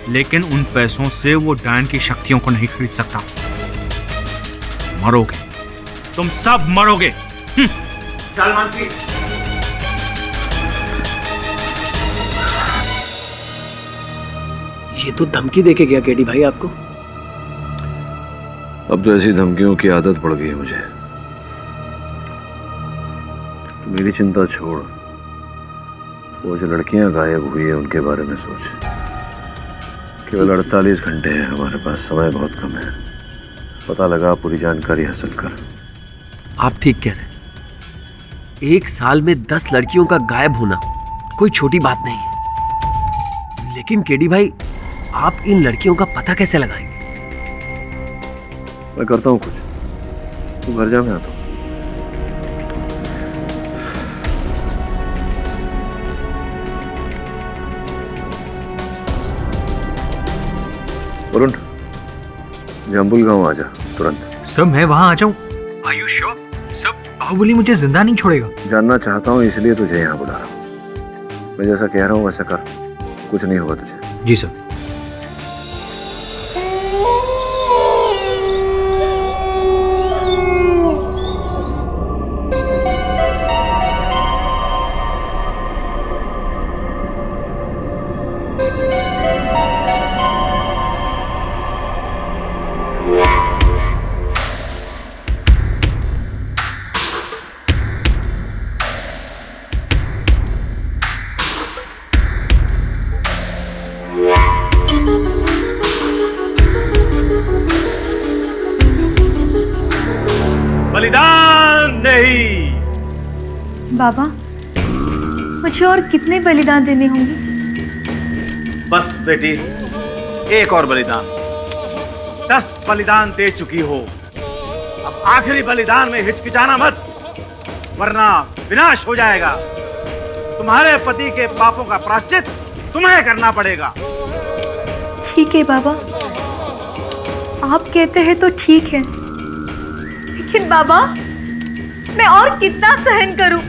लेकिन उन पैसों से वो डायन की शक्तियों को नहीं खरीद सकता। मरोगे, तुम सब मरोगे। चल मंत्री। ये तो धमकी देके गया केडी भाई आपको। अब तो ऐसी धमकियों की आदत पड़ गई है मुझे। तो मेरी चिंता छोड़, वो जो लड़कियां गायब हुई है उनके बारे में सोच। केवल 48 घंटे हैं हमारे पास, समय बहुत कम है। पता लगा पूरी जानकारी हासिल कर। आप ठीक कह रहे हैं। 1 साल में 10 लड़कियों का गायब होना कोई छोटी बात नहीं है। लेकिन केडी भाई, आप इन लड़कियों का पता कैसे लगाएंगे? मैं करता हूँ कुछ, तू घर जा, मैं आता हूँ। वरुण, जाम्बुल गांव आ जा तुरंत। सब मैं वहां आ जाऊं? Are you sure? सब बाहुबली मुझे जिंदा नहीं छोड़ेगा। जानना चाहता हूँ इसलिए तुझे यहाँ बुला रहा हूँ। मैं जैसा कह रहा हूँ वैसा कर, कुछ नहीं होगा तुझे। जी सर। बलिदान नहीं। बाबा, मुझे और कितने बलिदान देने होंगे? बस बेटी, एक और बलिदान। 10 बलिदान दे चुकी हो, अब आखिरी बलिदान में हिचकिचाना मत, वरना विनाश हो जाएगा। तुम्हारे पति के पापों का प्रायश्चित तुम्हें करना पड़ेगा। ठीक है बाबा, आप कहते हैं तो ठीक है। लेकिन बाबा, मैं और कितना सहन करूं?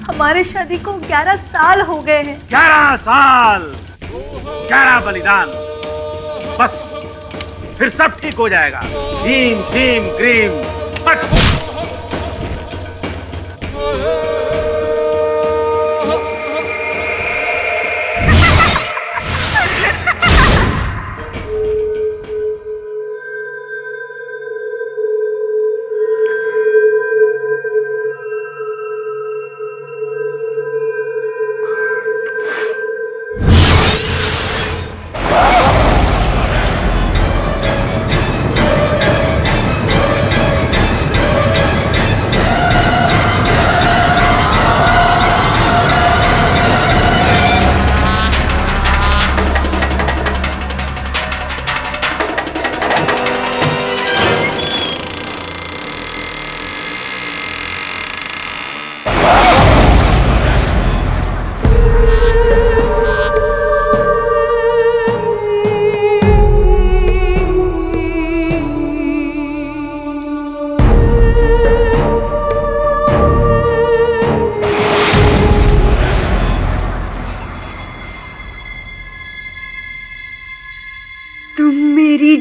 हमारे शादी को 11 साल हो गए हैं। 11 साल, 11 बलिदान, बस फिर सब ठीक हो जाएगा। भीम भीम ग्रीम फट।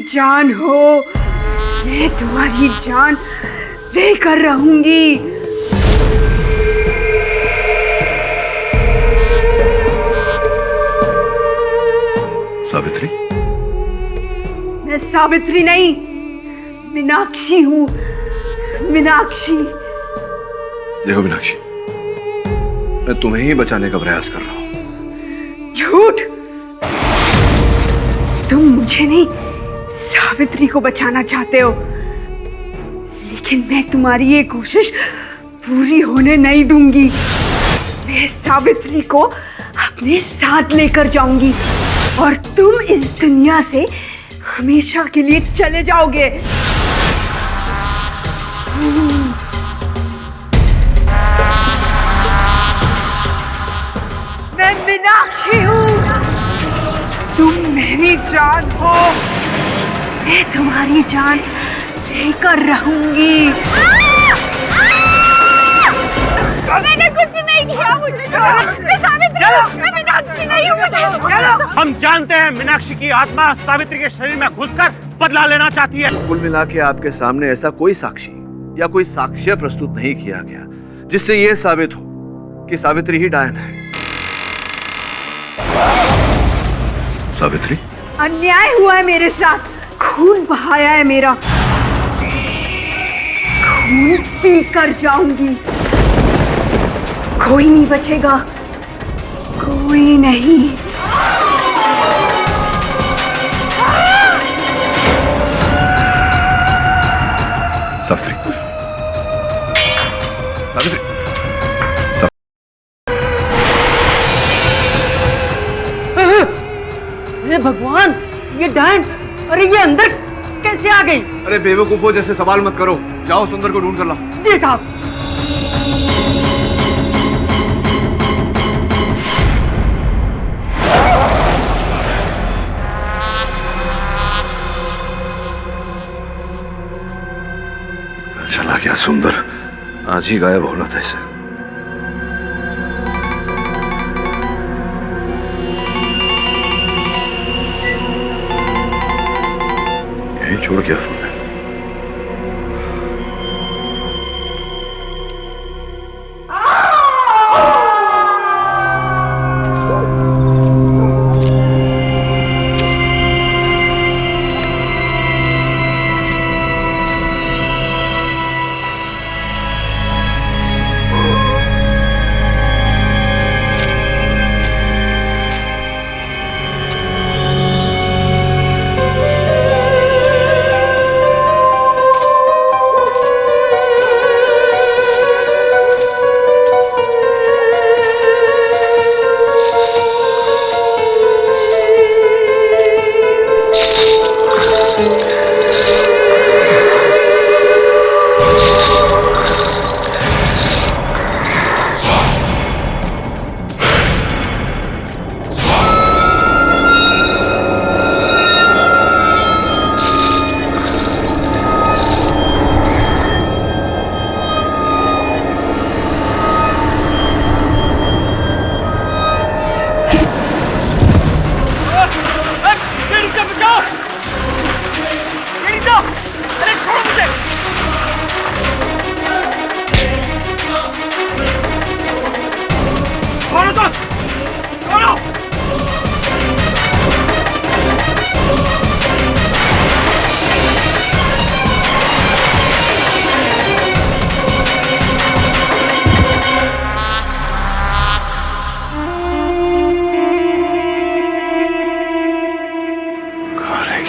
जान हो, मैं तुम्हारी जान लेकर रहूंगी। सावित्री? मैं सावित्री नहीं, मीनाक्षी हूँ। मीनाक्षी। देखो मीनाक्षी, मैं तुम्हें ही बचाने का प्रयास कर रहा हूँ। झूठ! तुम मुझे नहीं, सावित्री को बचाना चाहते हो, लेकिन मैं तुम्हारी ये कोशिश पूरी होने नहीं दूंगी। मैं सावित्री को अपने साथ लेकर जाऊंगी और तुम इस दुनिया से हमेशा के लिए चले जाओगे। मैं मीनाक्षी हूँ, तुम मेरी जान हो, मैं तुम्हारी जान लेकर रहूंगी। मैंने कुछ नहीं किया, मुझे छोड़ो। मैं सावित्री हूँ, मैं मीनाक्षी नहीं हूँ, मुझे छोड़ो। हम जानते हैं मीनाक्षी की आत्मा सावित्री के शरीर में घुसकर बदला लेना चाहती है। कुल मिला के आपके सामने ऐसा कोई साक्षी या कोई साक्ष्य प्रस्तुत नहीं किया गया जिससे यह साबित हो कि सावित्री ही डायन है। सावित्री? अन्याय हुआ है मेरे साथ, खून बहाया है मेरा, खून पी कर जाऊंगी। कोई नहीं बचेगा, कोई नहीं। सावित्री, सावित्री, हे भगवान, ये डायन! अरे ये अंदर कैसे आ गई? अरे बेवकूफों जैसे सवाल मत करो, जाओ सुंदर को ढूंढ कर लाओ। जी साहब। चला गया सुंदर, आज ही गायब होना था इसे। यही छोड़ गया फोन।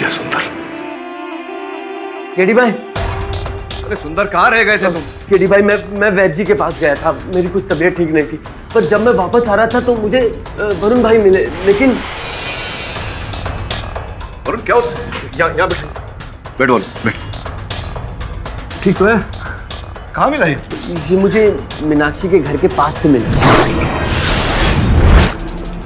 गया सुंदर। केडी भाई, अरे सुंदर, कहाँ रह गए थे तुम? केडी भाई, मैं वैद्य जी के पास गया था, मेरी कुछ तबीयत ठीक नहीं थी, पर जब मैं वापस आ रहा था तो मुझे वरुण भाई मिले, लेकिन वरुण क्या होता? यहाँ बैठो, बैठ। ठीक तो है? कहाँ मिला ये मुझे मीनाक्षी के घर के पास से मिला,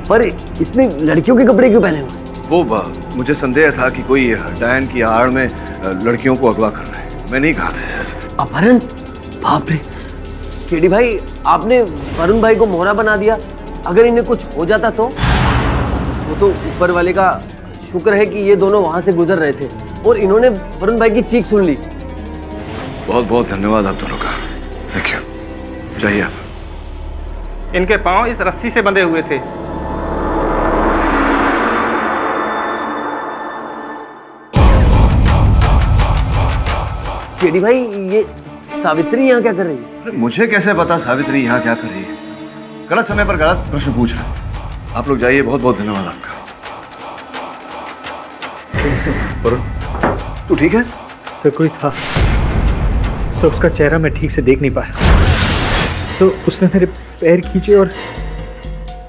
पर इसने लड़कियों के कपड़े क्यों पहने हुए? वो मुझे संदेह था कि कोई डायन की आड़ में लड़कियों को अगवा कर रहा है। मैं नहीं कहा था ऐसे। अपहरण? बाप रे केडी भाई, आपने वरुण भाई को मोहरा बना दिया। अगर इन्हें कुछ हो जाता तो? वो तो ऊपर वाले का शुक्र है कि ये दोनों वहां से गुजर रहे थे और इन्होंने वरुण भाई की चीख सुन ली। बहुत बहुत धन्यवाद आप दोनों का। Thank you. जाइए आप। इनके पांव इस रस्सी से बंधे हुए थे। केडी भाई, ये सावित्री यहाँ क्या कर रही है? मुझे कैसे पता सावित्री यहाँ क्या कर रही है? गलत समय पर गलत प्रश्न पूछ रहे हैं। आप लोग जाइए, बहुत बहुत धन्यवाद आपका। वरुण, तू ठीक है? सर कोई था, तो उसका चेहरा मैं ठीक से देख नहीं पाया, तो उसने मेरे पैर खींचे और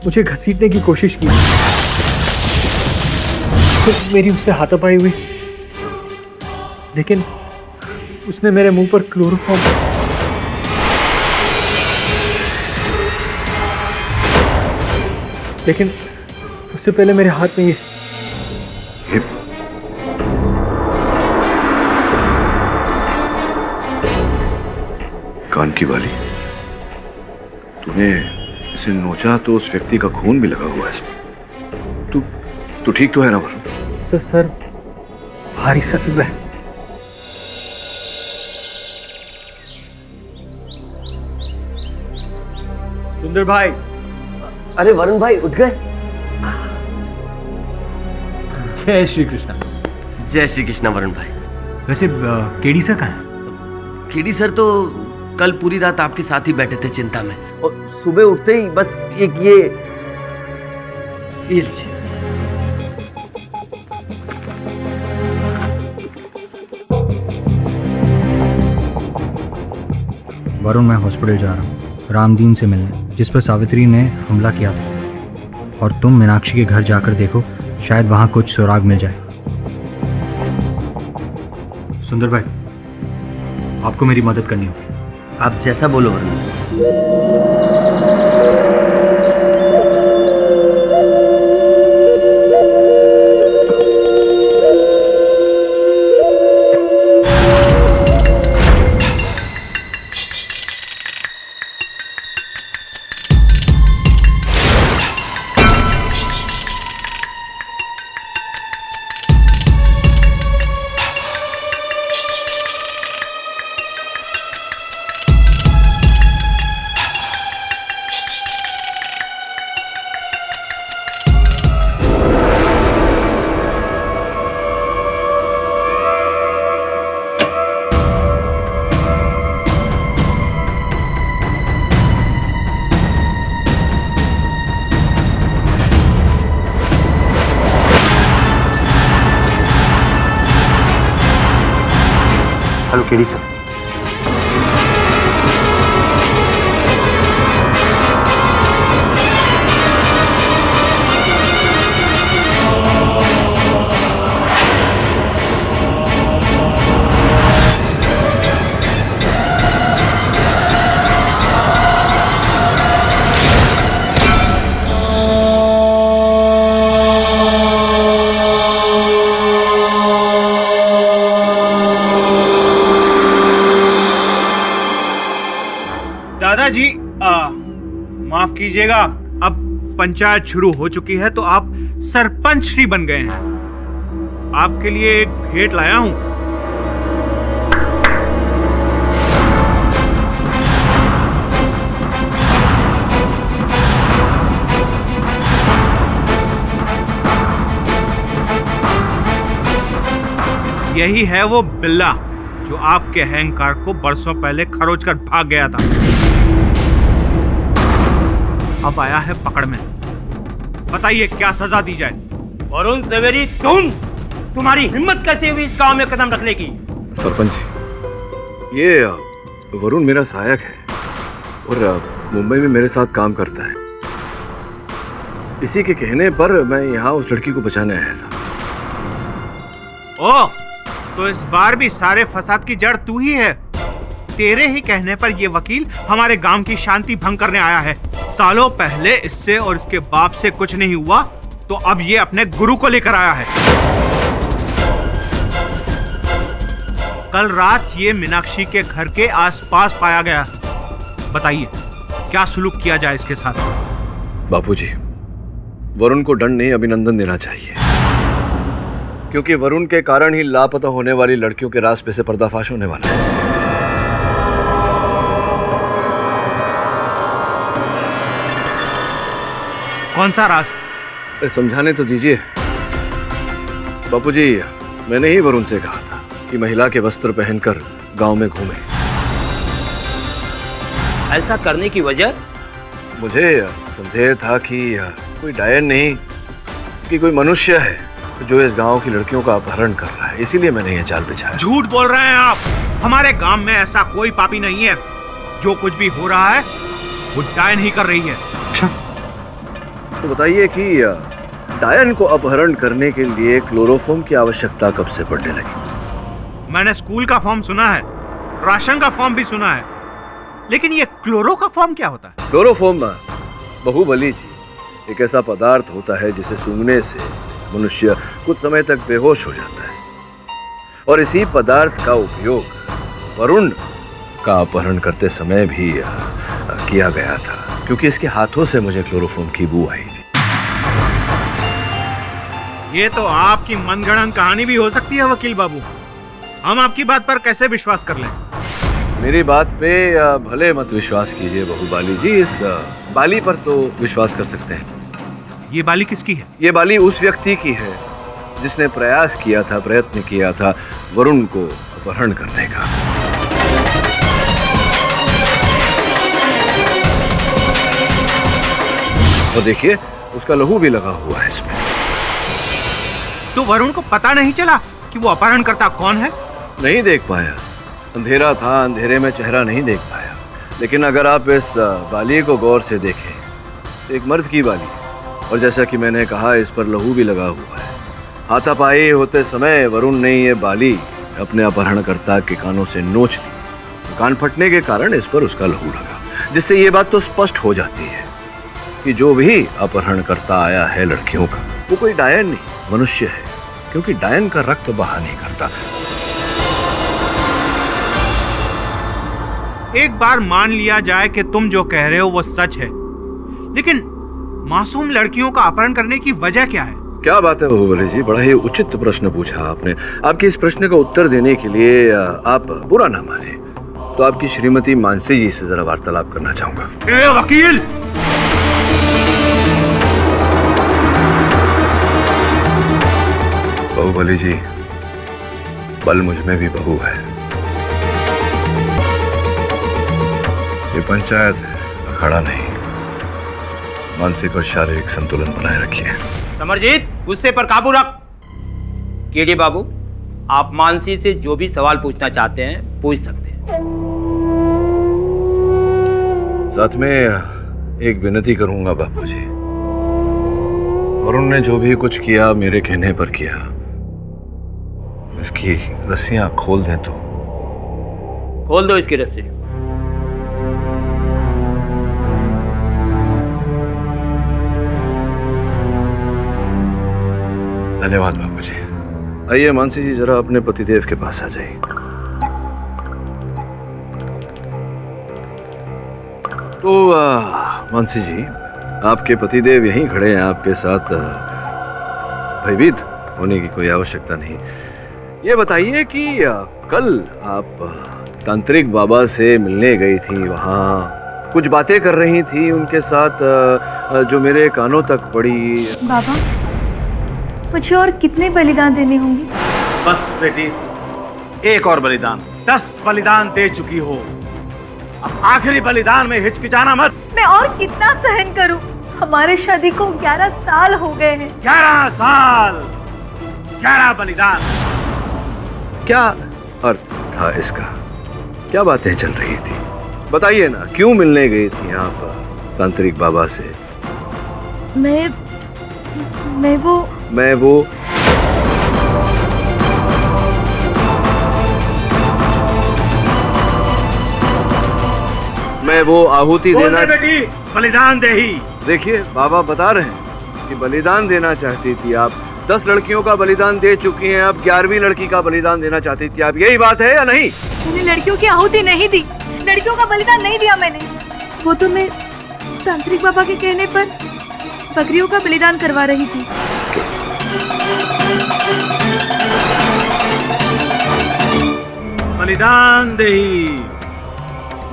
मुझे घसीटने की कोशिश की, तो मेरी उससे हाथापाई हुई, लेकिन उसने मेरे मुंह पर क्लोरोफॉर्म, लेकिन उससे पहले मेरे हाथ में ये कान की वाली। तूने इसे नोचा तो उस व्यक्ति का खून भी लगा हुआ है इसमें। तू ठीक तो है ना वरुण? सर भारी सा लग रहा है। सुंदर भाई। अरे वरुण भाई, उठ गए? जय श्री कृष्ण। जय श्री कृष्ण वरुण भाई। वैसे केडी सर कहाँ है? केडी सर तो कल पूरी रात आपके साथ ही बैठे थे चिंता में, और सुबह उठते ही बस एक ये लीजिए। वरुण, मैं हॉस्पिटल जा रहा हूँ रामदीन से मिलने, जिस पर सावित्री ने हमला किया था, और तुम मीनाक्षी के घर जाकर देखो, शायद वहाँ कुछ सुराग मिल जाए। सुंदर भाई, आपको मेरी मदद करनी होगी। आप जैसा बोलो वरुण। Hello KD sir. दादाजी, माफ कीजिएगा, अब पंचायत शुरू हो चुकी है तो आप सरपंच श्री बन गए हैं। आपके लिए एक भेंट लाया हूं। यही है वो बिल्ला जो आपके अहंकार को बरसों पहले खरोच कर भाग गया था। अब आया है पकड़ में। बताइए क्या सजा दी जाए? वरुण सवेरी, तुम तुम्हारी हिम्मत कैसे हुई इस गांव में कदम रखने की? सरपंच जी, ये वरुण मेरा सहायक है और मुंबई में मेरे साथ काम करता है। इसी के कहने पर मैं यहाँ उस लड़की को बचाने आया था। ओह, तो इस बार भी सारे फसाद की जड़ तू ही है। तेरे ही कहने पर ये वकील हमारे गांव की शांति भंग करने आया है। सालों पहले इससे और इसके बाप से कुछ नहीं हुआ, तो अब ये अपने गुरु को लेकर आया है। कल रात ये मीनाक्षी के घर के आसपास पाया गया। बताइए क्या सुलूक किया जाए इसके साथ? बापूजी, वरुण को दंड नहीं अभिनंदन देना चाहिए, क्योंकि वरुण के कारण ही लापता होने वाली लड़कियों के राज पे से पर्दाफाश होने वाला है। कौन सा राज? समझाने तो दीजिए बापूजी। मैंने ही वरुण से कहा था कि महिला के वस्त्र पहनकर गांव में घूमे। ऐसा करने की वजह? मुझे संदेह था कि कोई डायन नहीं कि कोई मनुष्य है जो इस गांव की लड़कियों का अपहरण कर रहा है, इसीलिए मैंने ये जाल बिछाया। झूठ बोल रहे हैं आप। हमारे गांव में ऐसा कोई पापी नहीं है। जो कुछ भी हो रहा है वो डायन ही कर रही है। अच्छा, तो बताइए कि डायन को अपहरण करने के लिए क्लोरोफॉर्म की आवश्यकता कब से पड़ने लगी? मैंने स्कूल का फॉर्म सुना है, राशन का फॉर्म भी सुना है, लेकिन ये क्लोरो का फॉर्म क्या होता है? क्लोरोफॉर्म बाहुबली जी एक ऐसा पदार्थ होता है जिसे सूंघने से मनुष्य कुछ समय तक बेहोश हो जाता है, और इसी पदार्थ का उपयोग वरुण का अपहरण करते समय भी किया गया था, क्योंकि इसके हाथों से मुझे क्लोरोफॉर्म की बू आई थी। ये तो आपकी मनगढ़ंत कहानी भी हो सकती है वकील बाबू। हम आपकी बात पर कैसे विश्वास कर लें? मेरी बात पे भले मत विश्वास कीजिए बाहुबली जी, इस बाली पर तो विश्वास कर सकते हैं। ये बाली किसकी है? ये बाली उस व्यक्ति की है जिसने प्रयत्न किया था वरुण को अपहरण करने का। और देखिए उसका लहू भी लगा हुआ है इसमें। तो वरुण को पता नहीं चला कि वो अपहरणकर्ता कौन है? नहीं देख पाया, अंधेरा था, अंधेरे में चेहरा नहीं देख पाया। लेकिन अगर आप इस बाली को गौर से देखें, एक मर्द की बाली, और जैसा कि मैंने कहा इस पर लहू भी लगा हुआ है। हाथापाई होते समय वरुण ने ये बाली अपने अपहरणकर्ता के कानों से नोच ली। कान फटने के कारण इस पर उसका लहू लगा, जिससे ये बात तो स्पष्ट हो जाती है कि जो भी अपहरणकर्ता आया है लड़कियों का, वो कोई डायन नहीं, मनुष्य है, क्योंकि डायन का रक्त बहा नहीं करता। एक बार मान लिया जाए कि तुम जो कह रहे हो वो सच है, लेकिन मासूम लड़कियों का अपहरण करने की वजह क्या है? क्या बात है बाहुबली जी, बड़ा ही उचित प्रश्न पूछा आपने। आपके इस प्रश्न का उत्तर देने के लिए आप बुरा ना माने तो आपकी श्रीमती मानसी जी से जरा वार्तालाप करना चाहूंगा। वकील, बाहुबली जी, बल मुझ में भी बहू है। ये पंचायत अखाड़ा नहीं। मानसिक और शारीरिक संतुलन बनाए रखिए। समरजीत, गुस्से पर काबू रख। केडी बाबू, आप मानसी से जो भी सवाल पूछना चाहते हैं पूछ सकते हैं। साथ में एक विनती करूंगा बापूजी, वरुण ने जो भी कुछ किया मेरे कहने पर किया, इसकी रस्सियां खोल दें तो। खोल दो इसकी रस्सी। धन्यवाद बाबूजी। आइए मानसी जी, जरा अपने पतिदेव के पास आ जाइए। तो मानसी जी, आपके पतिदेव यहीं खड़े हैं, आपके साथ भयभीत होने की कोई आवश्यकता नहीं। ये बताइए कि कल आप तांत्रिक बाबा से मिलने गई थी, वहाँ कुछ बातें कर रही थी उनके साथ जो मेरे कानों तक पड़ी। बाबा, मुझे और कितने बलिदान देने होंगे? बस बेटी, एक और बलिदान। 10 बलिदान दे चुकी हो, अब आखिरी बलिदान में हिचकिचाना मत। मैं और कितना सहन करूं? हमारे शादी को 11 साल हो गए हैं। 11 साल? गहरा बलिदान। क्या अर्थ था इसका? क्या बातें चल रही थी? बताइए ना, क्यों मिलने गई थी आप तांत्रिक बाबा से? मैं वो आहुति देना, बेटी बलिदान दे ही। देखिए बाबा बता रहे हैं कि बलिदान देना चाहती थी आप। 10 लड़कियों का बलिदान दे चुकी हैं, अब 11वीं लड़की का बलिदान देना चाहती थी आप। यही बात है या नहीं? मैंने लड़कियों की आहुति नहीं दी, लड़कियों का बलिदान नहीं दिया मैंने। वो तो मैं तांत्रिक बाबा के कहने पर बकरियों का बलिदान करवा रही थी। बलिदान दे ही।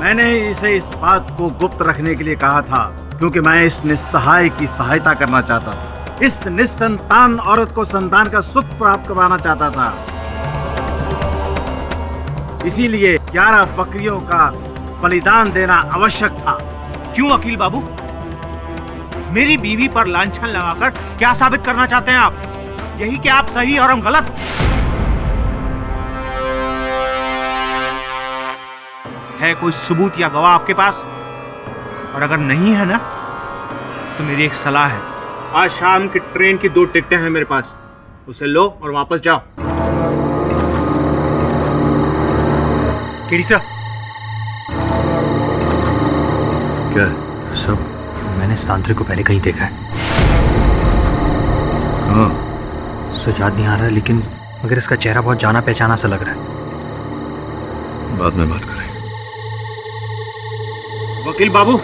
मैंने इसे इस बात को गुप्त रखने के लिए कहा था क्योंकि मैं इस निस्सहाय की सहायता करना चाहता था। इस निस्संतान औरत को संतान का सुख प्राप्त करवाना चाहता था। इसीलिए 11 बकरियों का बलिदान देना आवश्यक था। क्यों वकील बाबू? मेरी बीवी पर लांछन लगाकर क्या साबित करना चाहते हैं आप? यही कि आप सही और हम गलत? है कोई सबूत या गवाह आपके पास? और अगर नहीं है ना, तो मेरी एक सलाह है। आज शाम की ट्रेन की 2 टिकटें हैं मेरे पास, उसे लो और वापस जाओ। KD sir. क्या? सब मैंने इस तांत्रिक को पहले कहीं देखा है। हाँ। सो याद नहीं आ रहा है, लेकिन मगर इसका चेहरा बहुत जाना पहचाना सा लग रहा है। बाद में बात करें। वकील बाबू,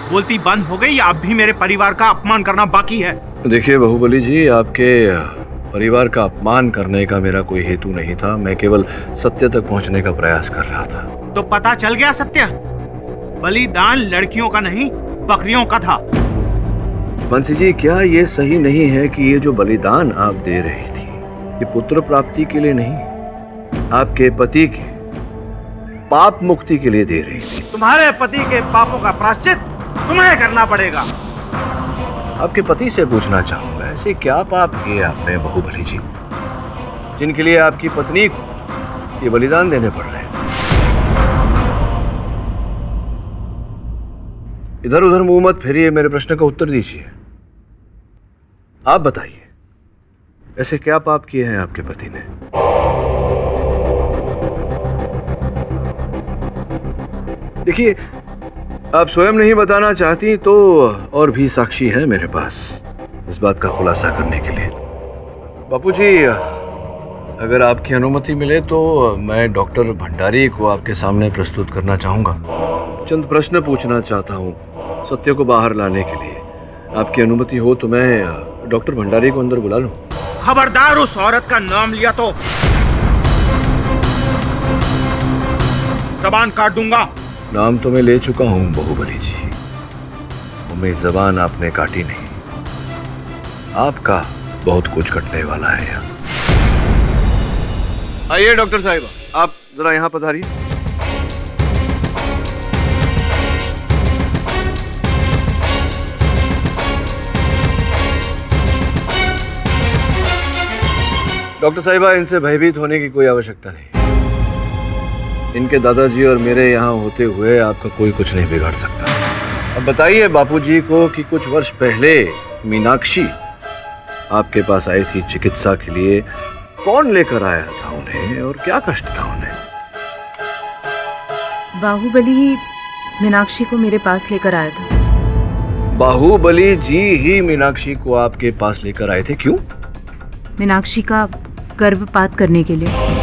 बोलती बंद हो गई या अब भी मेरे परिवार का अपमान करना बाकी है? देखिए बाहुबली जी, आपके परिवार का अपमान करने का मेरा कोई हेतु नहीं था। मैं केवल सत्य तक पहुंचने का प्रयास कर रहा था। तो पता चल गया सत्य? बलिदान लड़कियों का नहीं, बकरियों का था। बंसी जी, क्या ये सही नहीं है कि ये जो बलिदान आप दे रही थी, ये पुत्र प्राप्ति के लिए नहीं, आपके पति के पाप मुक्ति के लिए दे रही थी? तुम्हारे पति के पापों का प्रायश्चित तुम्हें करना पड़ेगा। आपके पति से पूछना चाहूंगा, ऐसे क्या पाप किए आपने बाहुबली जी, जिनके लिए आपकी पत्नी को ये बलिदान देने पड़ रहे हैं? इधर उधर मुंह मत फेरिए, मेरे प्रश्न का उत्तर दीजिए। आप बताइए, ऐसे क्या पाप किए हैं आपके पति ने? देखिए, आप स्वयं नहीं बताना चाहती तो और भी साक्षी हैं मेरे पास इस बात का खुलासा करने के लिए। बापूजी, अगर आपकी अनुमति मिले तो मैं डॉक्टर भंडारी को आपके सामने प्रस्तुत करना चाहूंगा। चंद प्रश्न पूछना चाहता हूं सत्य को बाहर लाने के लिए। आपकी अनुमति हो तो मैं डॉक्टर भंडारी को अंदर बुला लूं? खबरदार, उस औरत का नाम लिया तो जबान काट दूंगा। नाम तो मैं ले चुका हूं बाहुबली जी, वो मेरी जबान आपने काटी नहीं। आपका बहुत कुछ कटने वाला है यहाँ। आइए डॉक्टर साहिबा, आप जरा यहाँ पधारिए। डॉक्टर साहिबा, इनसे भयभीत होने की कोई आवश्यकता नहीं। इनके दादाजी और मेरे यहाँ होते हुए आपका कोई कुछ नहीं बिगाड़ सकता। अब बताइए बापूजी को कि कुछ वर्ष पहले मीनाक्षी आपके पास आई थी चिकित्सा के लिए। कौन लेकर आया था उन्हें और क्या कष्ट था उन्हें? बाहुबली ही मीनाक्षी को मेरे पास लेकर आया था। बाहुबली जी ही मीनाक्षी को आपके पास लेकर आए थे? क्यों? मीनाक्षी का गर्भपात करने के लिए।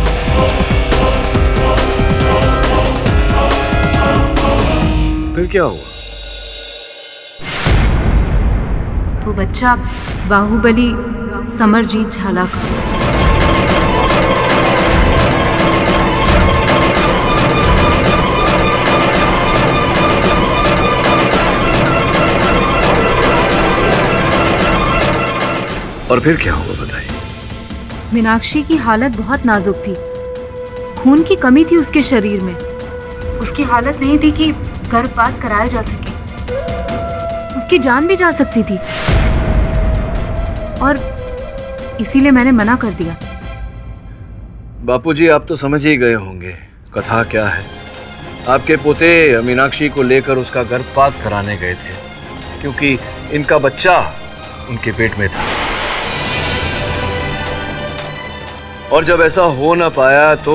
फिर क्या हुआ? वो बच्चा बाहुबली समरजीत झाला का। और फिर क्या हुआ बताइए? मीनाक्षी की हालत बहुत नाजुक थी। खून की कमी थी उसके शरीर में। उसकी हालत नहीं थी कि गर्भपात कराया जा सके। उसकी जान भी जा सकती थी। और इसीलिए मैंने मना कर दिया। बापूजी, आप तो समझ ही गए होंगे कथा क्या है। आपके पोते मीनाक्षी को लेकर उसका गर्भपात कराने गए थे, क्योंकि इनका बच्चा उनके पेट में था। और जब ऐसा हो ना पाया तो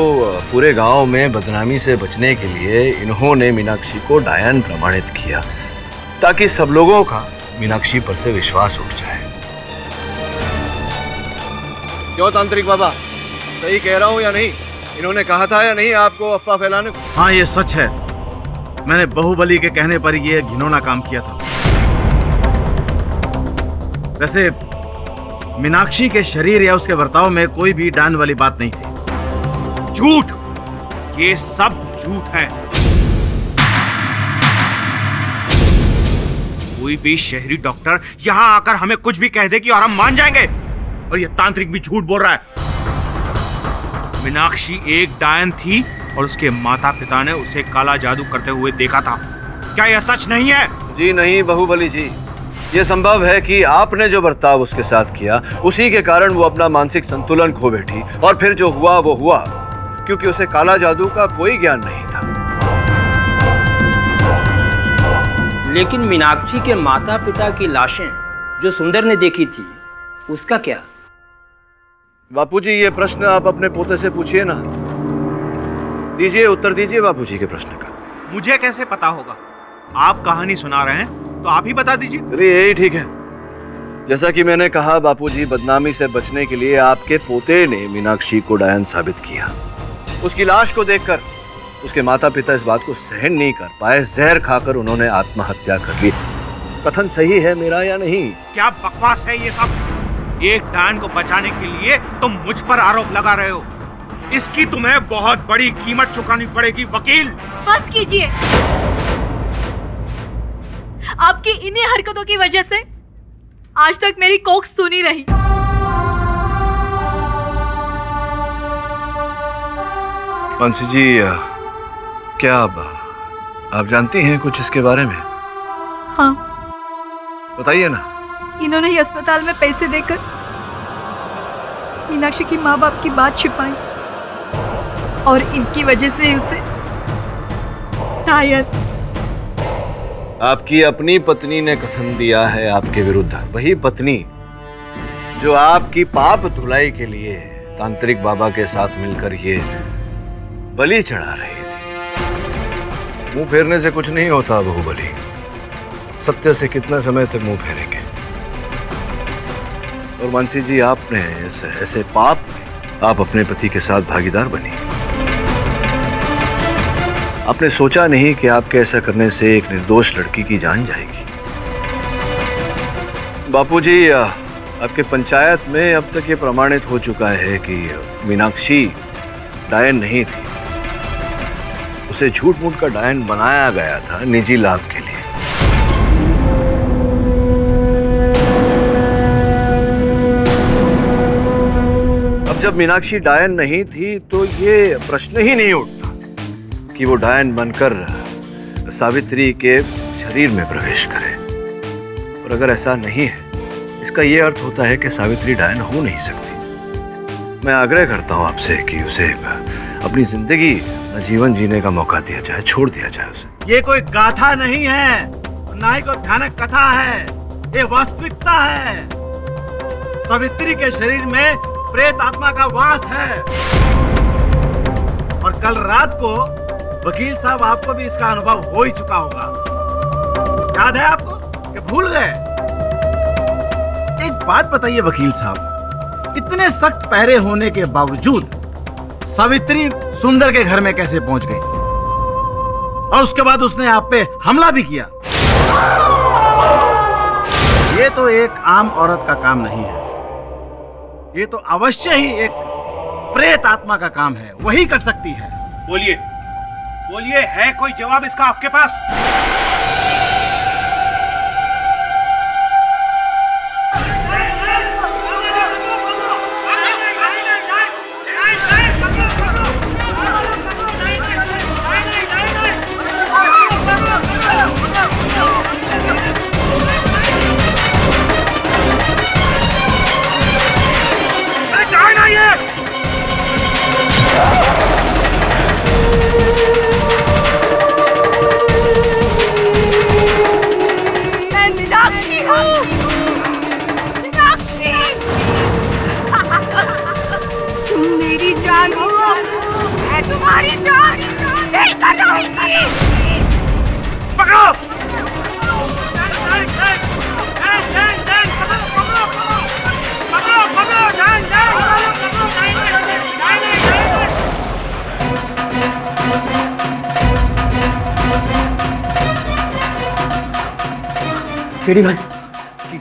पूरे गांव में बदनामी से बचने के लिए इन्होंने मीनाक्षी को डायन प्रमाणित किया, ताकि सब लोगों का मीनाक्षी पर से विश्वास उठ जाए। क्यों तांत्रिक बाबा, सही कह रहा हूं या नहीं? इन्होंने कहा था या नहीं आपको अफवाह फैलाने को? हाँ, ये सच है। मैंने बाहुबली के कहने पर ये घिनौना काम किया था। वैसे मीनाक्षी के शरीर या उसके बर्ताव में कोई भी डायन वाली बात नहीं थी। झूठ, ये सब झूठ है। कोई भी शहरी डॉक्टर यहां आकर हमें कुछ भी कह देगी और हम मान जाएंगे। और ये तांत्रिक भी झूठ बोल रहा है। मीनाक्षी एक डायन थी और उसके माता पिता ने उसे काला जादू करते हुए देखा था। क्या यह सच नहीं है? जी नहीं बाहुबली जी, ये संभव है कि आपने जो बर्ताव उसके साथ किया उसी के कारण वो अपना मानसिक संतुलन खो बैठी, और फिर जो हुआ वो हुआ, क्योंकि उसे काला जादू का कोई ज्ञान नहीं था। लेकिन मीनाक्षी के माता पिता की लाशें जो सुंदर ने देखी थी, उसका क्या? बापूजी, ये प्रश्न आप अपने पोते से पूछिए ना। दीजिए उत्तर दीजिए बापूजी के प्रश्न का। मुझे कैसे पता होगा? आप कहानी सुना रहे हैं तो आप ही बता दीजिए। अरे यही ठीक है। जैसा कि मैंने कहा बापूजी, बदनामी से बचने के लिए आपके पोते ने मीनाक्षी को डायन साबित किया। उसकी लाश को देखकर उसके माता पिता इस बात को सहन नहीं कर पाए, जहर खाकर उन्होंने आत्महत्या कर ली। कथन सही है मेरा या नहीं? क्या बकवास है ये सब? एक डायन को बचाने के लिए तुम मुझ पर आरोप लगा रहे हो। इसकी तुम्हें बहुत बड़ी कीमत चुकानी पड़ेगी वकील। बस कीजिए। आपकी इन्हीं हरकतों की वजह से आज तक मेरी कोख सुनी रही। मानसी जी, क्या आप जानती हैं कुछ इसके बारे में? हाँ, बताइए ना। इन्होंने ही अस्पताल में पैसे देकर मीनाक्षी की माँ बाप की बात छिपाई और इनकी वजह से उसे डायन। आपकी अपनी पत्नी ने कथन दिया है आपके विरुद्ध, वही पत्नी जो आपकी पाप धुलाई के लिए तांत्रिक बाबा के साथ मिलकर ये बलि चढ़ा रही थी। मुंह फेरने से कुछ नहीं होता बाहुबली, सत्य से कितना समय तक मुंह फेरेंगे? और मानसी जी, आपने ऐसे पाप में आप अपने पति के साथ भागीदार बनी। आपने सोचा नहीं कि आपके ऐसा करने से एक निर्दोष लड़की की जान जाएगी। बापूजी, आपके पंचायत में अब तक ये प्रमाणित हो चुका है कि मीनाक्षी डायन नहीं थी। उसे झूठ मूठ का डायन बनाया गया था निजी लाभ के लिए। अब जब मीनाक्षी डायन नहीं थी तो ये प्रश्न ही नहीं उठता कि वो डायन बनकर सावित्री के शरीर में प्रवेश करे। और अगर ऐसा नहीं है, इसका ये अर्थ होता है कि सावित्री डायन हो नहीं सकती। मैं आग्रह करता हूँ आपसे कि उसे अपनी जिंदगी जीवन जीने का मौका दिया जाए, छोड़ दिया जाए उसे। ये कोई गाथा नहीं है, ना ही कोई भयानक कथा है, ये वास्तविकता है। सावित्री के शरीर में प्रेत आत्मा का वास है। और कल रात को वकील साहब, आपको भी इसका अनुभव हो ही चुका होगा। याद है आपको कि भूल गए? एक बात बताइए वकील साहब, इतने सख्त पहरे होने के बावजूद सावित्री सुंदर के घर में कैसे पहुंच गई? और उसके बाद उसने आप पे हमला भी किया। ये तो एक आम औरत का काम नहीं है, ये तो अवश्य ही एक प्रेत आत्मा का काम है, वही कर सकती है। बोलिए, बोलिए, है कोई जवाब इसका आपके पास? जान हो, मैं तुम्हारी जान लेकर रहूंगी। पकड़ो।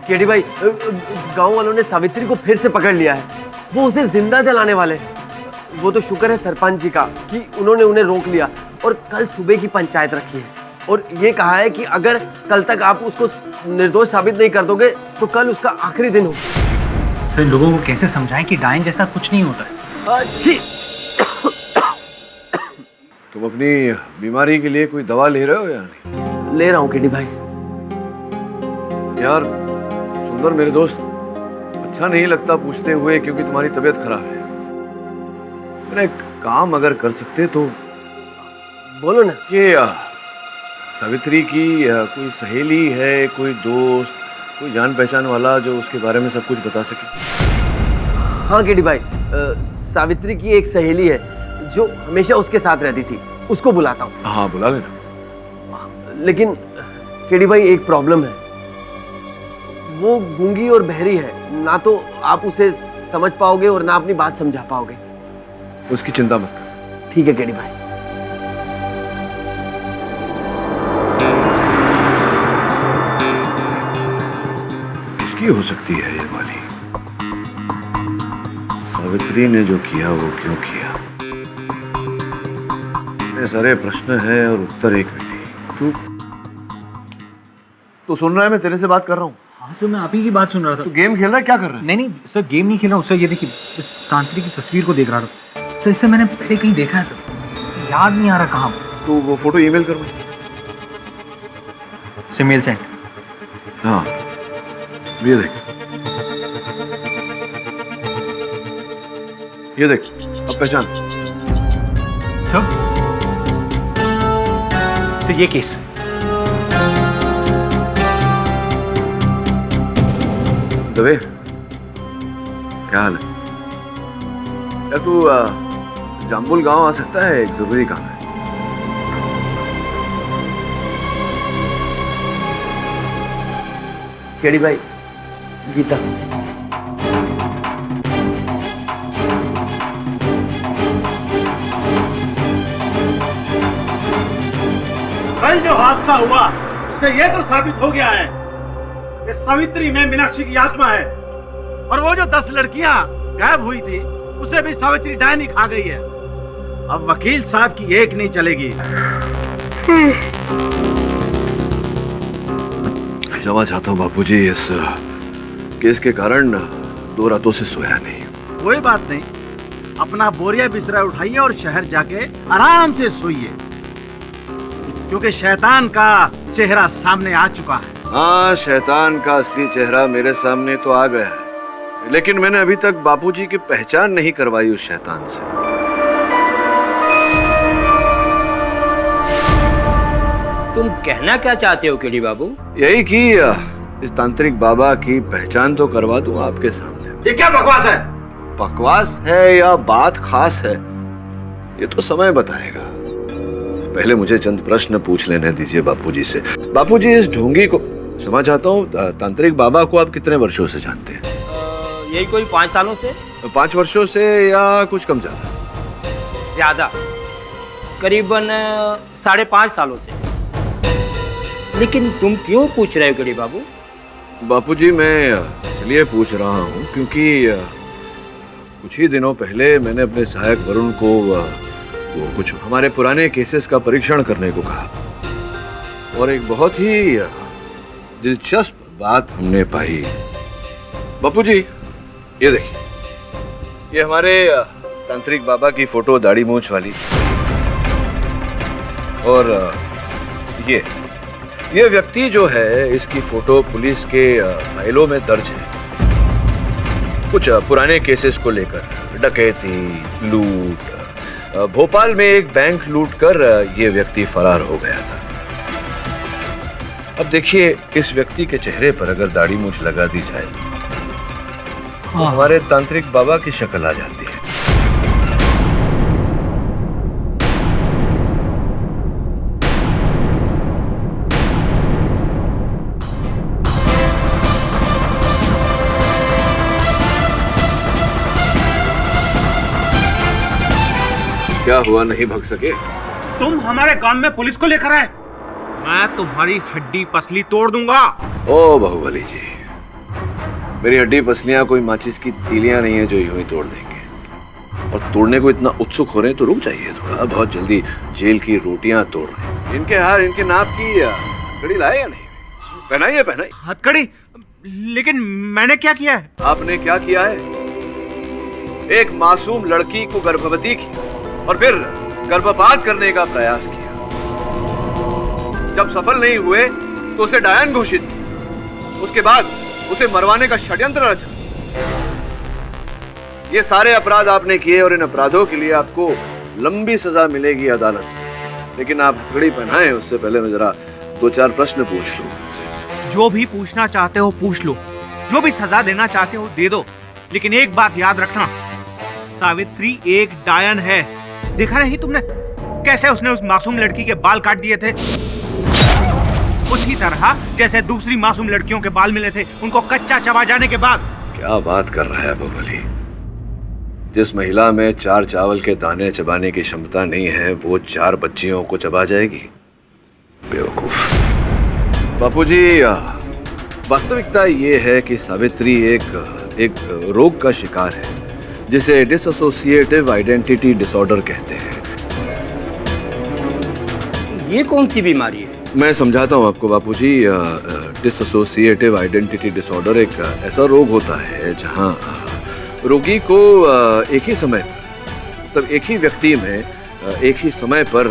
केडी भाई, गांव वालों ने सावित्री को फिर से पकड़ लिया है। वो उसे जिंदा जलाने वाले। वो तो शुक्र है सरपंच जी का कि उन्होंने उन्हें रोक लिया और कल सुबह की पंचायत रखी है और ये कहा है कि अगर कल तक आप उसको निर्दोष साबित नहीं कर दोगे तो कल उसका आखिरी दिन होगा। फिर लोगों को कैसे समझाएं कि डायन जैसा कुछ नहीं होता है? तुम अपनी बीमारी के लिए कोई दवा ले रहे हो या नहीं? ले रहा हूँ केडी भाई। यार सुंदर मेरे दोस्त, अच्छा नहीं लगता पूछते हुए क्योंकि तुम्हारी तबीयत खराब है। मेरा एक काम अगर कर सकते तो। बोलो ना। ये सावित्री की कोई सहेली है, कोई दोस्त, कोई जान पहचान वाला जो उसके बारे में सब कुछ बता सके? हाँ केडी भाई, सावित्री की एक सहेली है जो हमेशा उसके साथ रहती थी, उसको बुलाता हूँ। हाँ बुला लेना। लेकिन केडी भाई एक प्रॉब्लम है, वो गूंगी और बहरी है, ना तो आप उसे समझ पाओगे और ना अपनी बात समझा पाओगे। उसकी चिंता मत कर। ठीक है केडी भाई। किसकी हो सकती है ये वाली? सावित्री ने जो किया वो क्यों किया? इतने सारे प्रश्न हैं और उत्तर एक भी नहीं। तू सुन रहा है मैं तेरे से बात कर रहा हूँ? हाँ सर, मैं आप ही की बात सुन रहा था। तू गेम खेल रहा है? क्या कर रहा है? नहीं सर, गेम नहीं खेल रहा हूँ सर। ये देखिए, इस तांत्रिक की तस्वीर को देख रहा था सर। इसे मैंने पहले कहीं देखा है सर, याद नहीं आ रहा कहाँ। तो वो फोटो ईमेल कर मुझे। से मेल सेंड। हाँ ये देख, ये देख, अब पहचान। सर ये केस। दवे, क्या हाल है? क्या तू जाम्बुल गांव आ सकता है? एक जरूरी काम है। केडी भाई, गीता। कल जो हादसा हुआ उससे यह तो साबित हो गया है कि सावित्री में मीनाक्षी की आत्मा है और वो जो 10 लड़कियां गायब हुई थी उसे भी सावित्री डायन ही खा गई है। अब वकील साहब की एक नहीं चलेगी। क्षमा चाहता हूँ बापूजी, इस केस के कारण 2 रातों से सोया नहीं। कोई बात नहीं, अपना बोरिया बिस्तरा उठाइए और शहर जाके आराम से सोइए, क्योंकि शैतान का चेहरा सामने आ चुका है। हाँ, शैतान का असली चेहरा मेरे सामने तो आ गया है, लेकिन मैंने अभी तक बापूजी की पहचान नहीं करवाई उस शैतान से। तुम कहना क्या चाहते हो केडी बाबू? यही कि इस तांत्रिक बाबा की पहचान तो करवा दूं आपके सामने। ये क्या बकवास है? बकवास है या बात खास है ये तो समय बताएगा। पहले मुझे चंद प्रश्न पूछ लेने दीजिए बापूजी से। बापूजी, इस ढोंगी को क्षमा चाहता हूँ, तांत्रिक बाबा को आप कितने वर्षों से जानते हैं? यही कोई 5 सालों से। 5 वर्षों से या कुछ कम ज्यादा? ज्यादा, करीबन 5.5 सालों से। लेकिन तुम क्यों पूछ रहे हो केडी बाबू? बापूजी, मैं इसलिए पूछ रहा हूँ क्योंकि कुछ ही दिनों पहले मैंने अपने सहायक वरुण को वो कुछ हमारे पुराने केसेस का परीक्षण करने को कहा और एक बहुत ही दिलचस्प बात हमने पाई। बापूजी, ये देखिए, ये हमारे तांत्रिक बाबा की फोटो, दाढ़ी मूंछ वाली, और ये व्यक्ति जो है, इसकी फोटो पुलिस के फाइलों में दर्ज है, कुछ पुराने केसेस को लेकर। डकैती, लूट, भोपाल में एक बैंक लूटकर ये व्यक्ति फरार हो गया था। अब देखिए, इस व्यक्ति के चेहरे पर अगर दाढ़ी मूंछ लगा दी जाए तो हमारे तांत्रिक बाबा की शक्ल आ जाती है। क्या हुआ, नहीं भग सके? तुम हमारे गांव में पुलिस को लेकर आए, मैं तुम्हारी हड्डी पसली तोड़ दूंगा। ओ बाहुबली जी, मेरी हड्डी पसलियां कोई माचिस की तीलियां नहीं है जो यूं ही तोड़ देंगे। और तोड़ने को इतना उत्सुक हो रहे हैं तो रुक जाइए थोड़ा, बहुत जल्दी जेल की रोटियां तोड़ रहे हैं। इनके हार, इनके नाप की हथकड़ी लाए या नहीं? पहनाइए पहनाइए। हथकड़ी? लेकिन मैंने क्या किया है? आपने क्या किया है? एक मासूम लड़की को गर्भवती किया और फिर गर्भपात करने का प्रयास किया। जब सफल नहीं हुए तो उसे डायन घोषित किया। उसके बाद उसे मरवाने का षड्यंत्र रचा। ये सारे अपराध आपने किए और इन अपराधों के लिए आपको लंबी सजा मिलेगी अदालत से। लेकिन आप घड़ी पहनाएं उससे पहले मैं जरा 2-4 प्रश्न पूछ लूं। जो भी पूछना चाहते हो पूछ लो, जो भी सजा देना चाहते हो दे दो, लेकिन एक बात याद रखना, सावित्री एक डायन है। देखा नहीं तुमने कैसे उसने उस मासूम लड़की के बाल काट दिए थे? उसी तरह जैसे दूसरी मासूम लड़कियों के बाल मिले थे उनको कच्चा चबा जाने के बाद। क्या बात कर रहा है बाहुबली? जिस महिला में 4 चावल के दाने चबाने की क्षमता नहीं है वो 4 बच्चियों को चबा जाएगी? बेवकूफ। बापूजी, वास्तविकता ये है कि सावित्री एक रोग का शिकार है जिसे डिसोसिएटिव आइडेंटिटी डिसऑर्डर कहते हैं। ये कौन सी बीमारी है? मैं समझाता हूँ आपको बापूजी। डिसोसिएटिव आइडेंटिटी डिसऑर्डर एक ऐसा रोग होता है जहाँ रोगी को एक ही समय पर, मतलब एक ही व्यक्ति में एक ही समय पर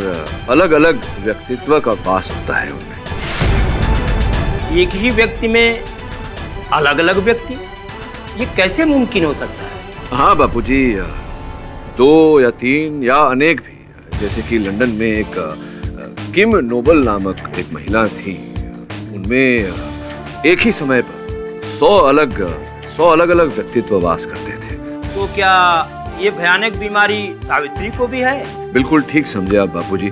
अलग अलग व्यक्तित्व का वास होता है उनमें। एक ही व्यक्ति में अलग अलग व्यक्ति, ये कैसे मुमकिन हो सकता है? हाँ बापूजी, 2 या 3 या अनेक भी। जैसे कि लंदन में एक किम नोबल नामक एक महिला थी, उनमें एक ही समय पर 100 अलग अलग व्यक्तित्व वास करते थे। तो क्या ये भयानक बीमारी सावित्री को भी है? बिल्कुल ठीक समझे आप बापूजी।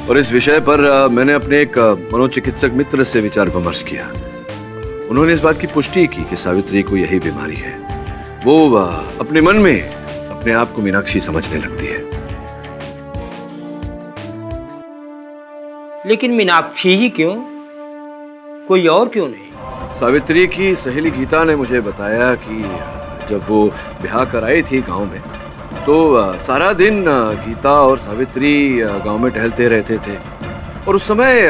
और इस विषय पर मैंने अपने एक मनोचिकित्सक मित्र से विचार विमर्श किया। उन्होंने इस बात की पुष्टि की कि सावित्री को यही बीमारी है। वो अपने मन में अपने आप को मीनाक्षी समझने लगती है। लेकिन मीनाक्षी ही क्यों, कोई और क्यों नहीं? सावित्री की सहेली गीता ने मुझे बताया कि जब वो ब्याह कर आई थी गांव में तो सारा दिन गीता और सावित्री गांव में टहलते रहते थे। और उस समय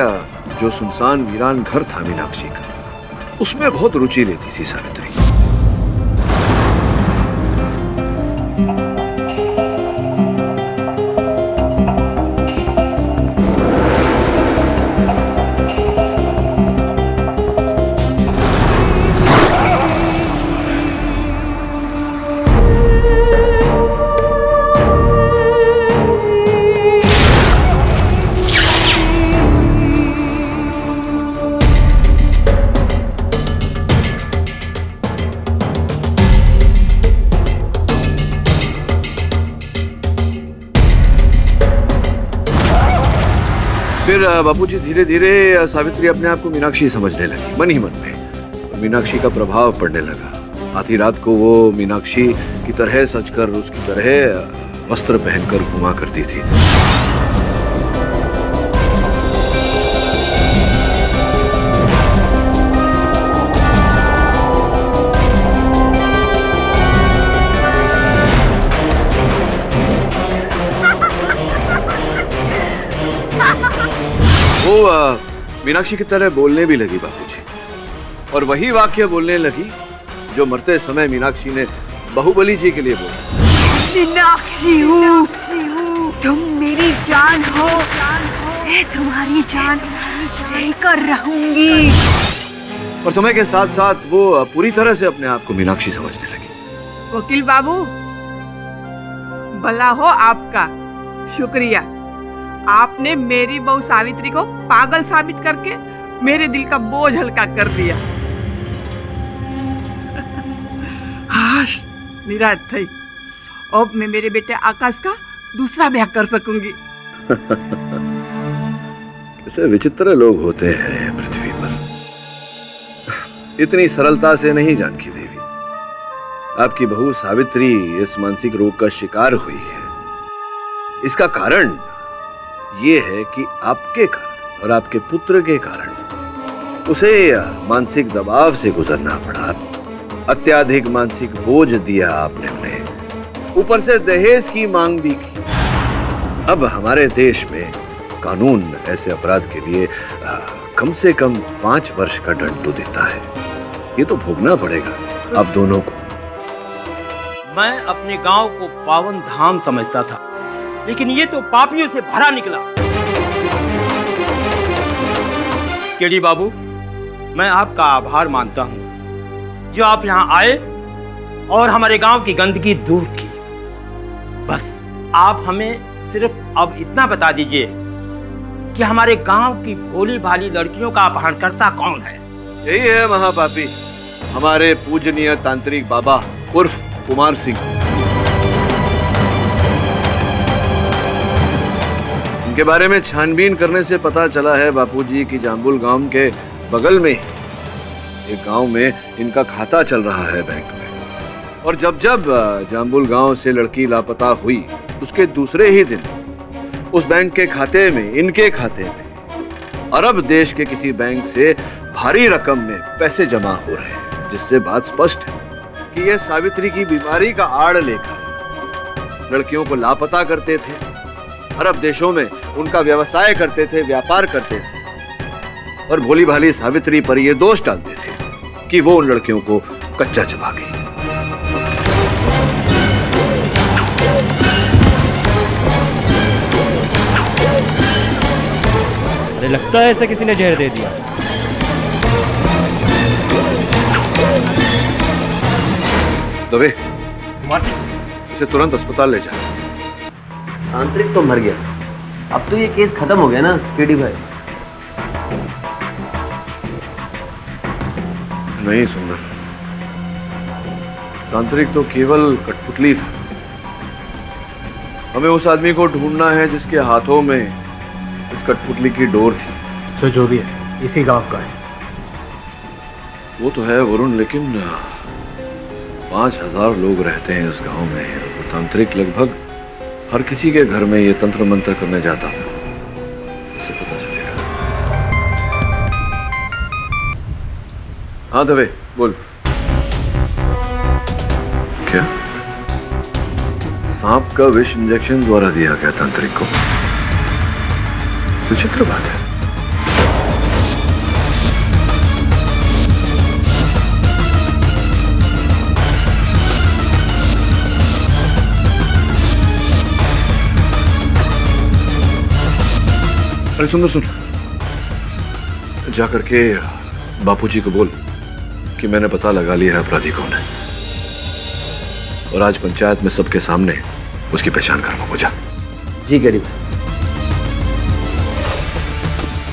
जो सुनसान वीरान घर था मीनाक्षी का, उसमें बहुत रुचि लेती थी सावित्री। फिर बापूजी धीरे धीरे सावित्री अपने आप को मीनाक्षी समझने लगी, मन ही मन में। और मीनाक्षी का प्रभाव पड़ने लगा। आधी रात को वो मीनाक्षी की तरह सजकर, उसकी तरह वस्त्र पहनकर घुमा करती थी। वो मीनाक्षी की तरह बोलने भी लगी बापूजी, और वही वाक्य बोलने लगी जो मरते समय मीनाक्षी ने बाहुबली जी के लिए बोला। मीनाक्षी हूँ, तुम मेरी जान हो, मैं तुम्हारी जान लेकर रहूंगी। और समय के साथ साथ वो पूरी तरह से अपने आप को मीनाक्षी समझने लगी। वकील बाबू, भला हो आपका, शुक्रिया। आपने मेरी बहू सावित्री को पागल साबित करके मेरे दिल का बोझ हल्का कर दिया। हाश निराश थी। अब मैं मेरे बेटे आकाश का दूसरा ब्याह कर सकूंगी। कैसे विचित्र लोग होते हैं पृथ्वी पर। इतनी सरलता से नहीं जानकी देवी, आपकी बहू सावित्री इस मानसिक रोग का शिकार हुई है। इसका कारण ये है कि आपके कारण और आपके पुत्र के कारण उसे मानसिक दबाव से गुजरना पड़ा। अत्याधिक मानसिक बोझ दिया आपने उन्हें, ऊपर से दहेज की मांग भी की। अब हमारे देश में कानून ऐसे अपराध के लिए कम से कम 5 वर्ष का दंड तो देता है। ये तो भोगना पड़ेगा आप दोनों को। मैं अपने गांव को पावन धाम समझता था, लेकिन ये तो पापियों से भरा निकला। केडी बाबू, मैं आपका आभार मानता हूं जो आप यहां आए और हमारे गांव की गंदगी दूर की। बस आप हमें सिर्फ अब इतना बता दीजिए कि हमारे गांव की भोली भाली लड़कियों का अपहरणकर्ता कौन है। यही है महापापी, हमारे पूजनीय तांत्रिक बाबा उर्फ कुमार सिंह। इनके बारे में छानबीन करने से पता चला है बापूजी की जाम्बुल गांव के बगल में एक गांव में इनका खाता चल रहा है बैंक में। और जब जब जाम्बुल गांव से लड़की लापता हुई, उसके दूसरे ही दिन उस बैंक के खाते में, इनके खाते में अरब देश के किसी बैंक से भारी रकम में पैसे जमा हो रहे हैं, जिससे बात स्पष्ट है कि ये सावित्री की बीमारी का आड़ लेकर लड़कियों को लापता करते थे, अरब देशों में उनका व्यवसाय करते थे, व्यापार करते थे और भोली भाली सावित्री पर ये दोष डालते थे कि वो उन लड़कियों को कच्चा चबा गई। मुझे लगता है ऐसा किसी ने जहर दे दिया। दवे, इसे तुरंत अस्पताल ले जा। तांत्रिक तो मर गया, अब तो ये केस खत्म हो गया ना केडी भाई। नहीं सुंदर, तांत्रिक तो केवल कठपुतली था। हमें उस आदमी को ढूंढना है जिसके हाथों में इस कठपुतली की डोर थी। तो जो भी है इसी गांव का है। वो तो है वरुण, लेकिन 5000 लोग रहते हैं इस गांव में। वो तांत्रिक लगभग हर किसी के घर में ये तंत्र मंत्र करने जाता था। इससे पता चलेगा। हाँ दवे बोल। क्या सांप का विष इंजेक्शन द्वारा दिया गया तांत्रिक को? विचित्र बात है। अरे सुंदर सुन, जाकर के बापूजी को बोल कि मैंने पता लगा लिया है अपराधी कौन है, और आज पंचायत में सबके सामने उसकी पहचान करवा। जा। जी गरीब।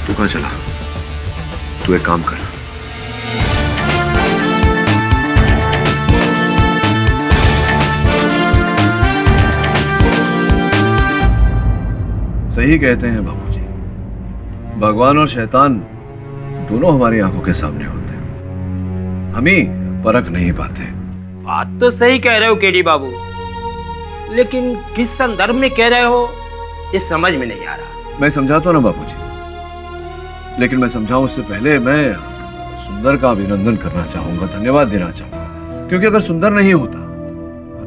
तू कहां चला? तू एक काम कर, सही कहते हैं बापूजी, भगवान और शैतान दोनों हमारी आंखों के सामने होते हैं, हम ही परख नहीं पाते। बात तो सही कह रहे हो केडी बाबू, लेकिन किस संदर्भ में कह रहे हो ये समझ में नहीं आ रहा। मैं समझाता हूं ना बापूजी, लेकिन मैं समझाऊं उससे पहले मैं सुंदर का अभिनंदन करना चाहूंगा, धन्यवाद देना चाहूंगा, क्योंकि अगर सुंदर नहीं होता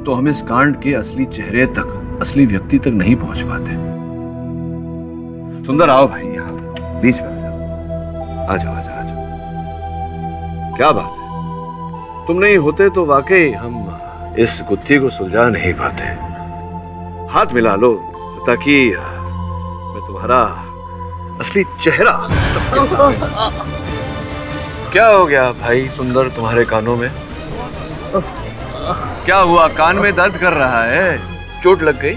तो हम इस कांड के असली चेहरे तक, असली व्यक्ति तक नहीं पहुंच पाते। सुंदर आओ भाई, यहाँ बीच में आ जाओ। आ जाओ। क्या बात है, तुम नहीं होते तो वाकई हम इस गुत्थी को सुलझा नहीं पाते। हाथ मिला लो ताकि मैं तुम्हारा असली चेहरा। क्या हो गया भाई सुंदर तुम्हारे कानों में? क्या हुआ? कान में दर्द कर रहा है? चोट लग गई?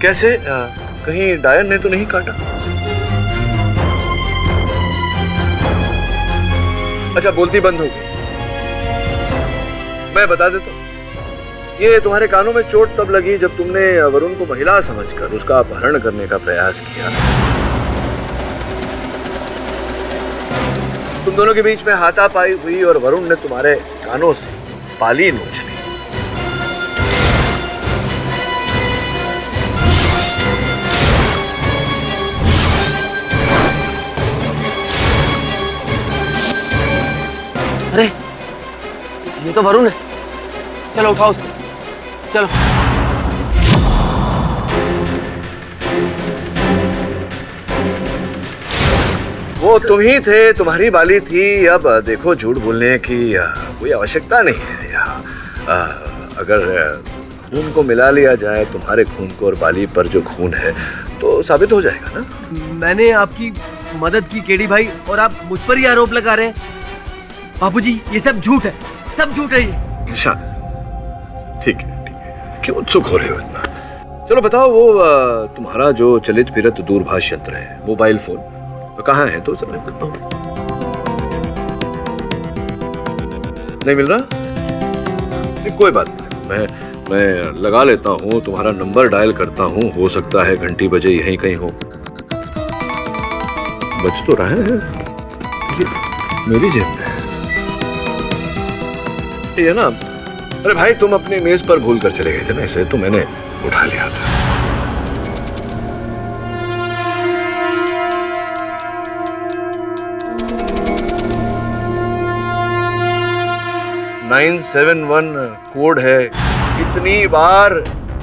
कैसे? कहीं डायन ने तो नहीं काटा? अच्छा, बोलती बंद हो गई। मैं बता देता हूं, ये तुम्हारे कानों में चोट तब लगी जब तुमने वरुण को महिला समझकर उसका अपहरण करने का प्रयास किया। तुम दोनों के बीच में हाथापाई हुई और वरुण ने तुम्हारे कानों से पाली नोच ली। अरे ये तो वरुण है। चलो उठाओ उसको, चलो। वो तुम ही थे, तुम्हारी बाली थी। अब देखो, झूठ बोलने की कोई आवश्यकता नहीं है यहाँ। अगर खून को मिला लिया जाए, तुम्हारे खून को और बाली पर जो खून है, तो साबित हो जाएगा ना। मैंने आपकी मदद की केडी भाई, और आप मुझ पर ही आरोप लगा रहे हैं। बापूजी ये सब झूठ है, सब झूठ है ये। निशान, ठीक है, क्यों उत्सुक हो रहे हो इतना? चलो बताओ, वो तुम्हारा जो चलित फिरत दूरभाष यंत्र है, मोबाइल फोन, तो कहाँ है? तो समय नहीं मिल रहा? नहीं, कोई बात नहीं, मैं लगा लेता हूँ, तुम्हारा नंबर डायल करता हूँ, हो सकता है घंटी बजे यहीं कहीं हो। बज तो रहा है, मेरी जेब में ये ना। अरे भाई, तुम अपनी मेज पर भूल कर चले गए थे ना, इसे तो मैंने उठा लिया था। (971) कोड है। कितनी बार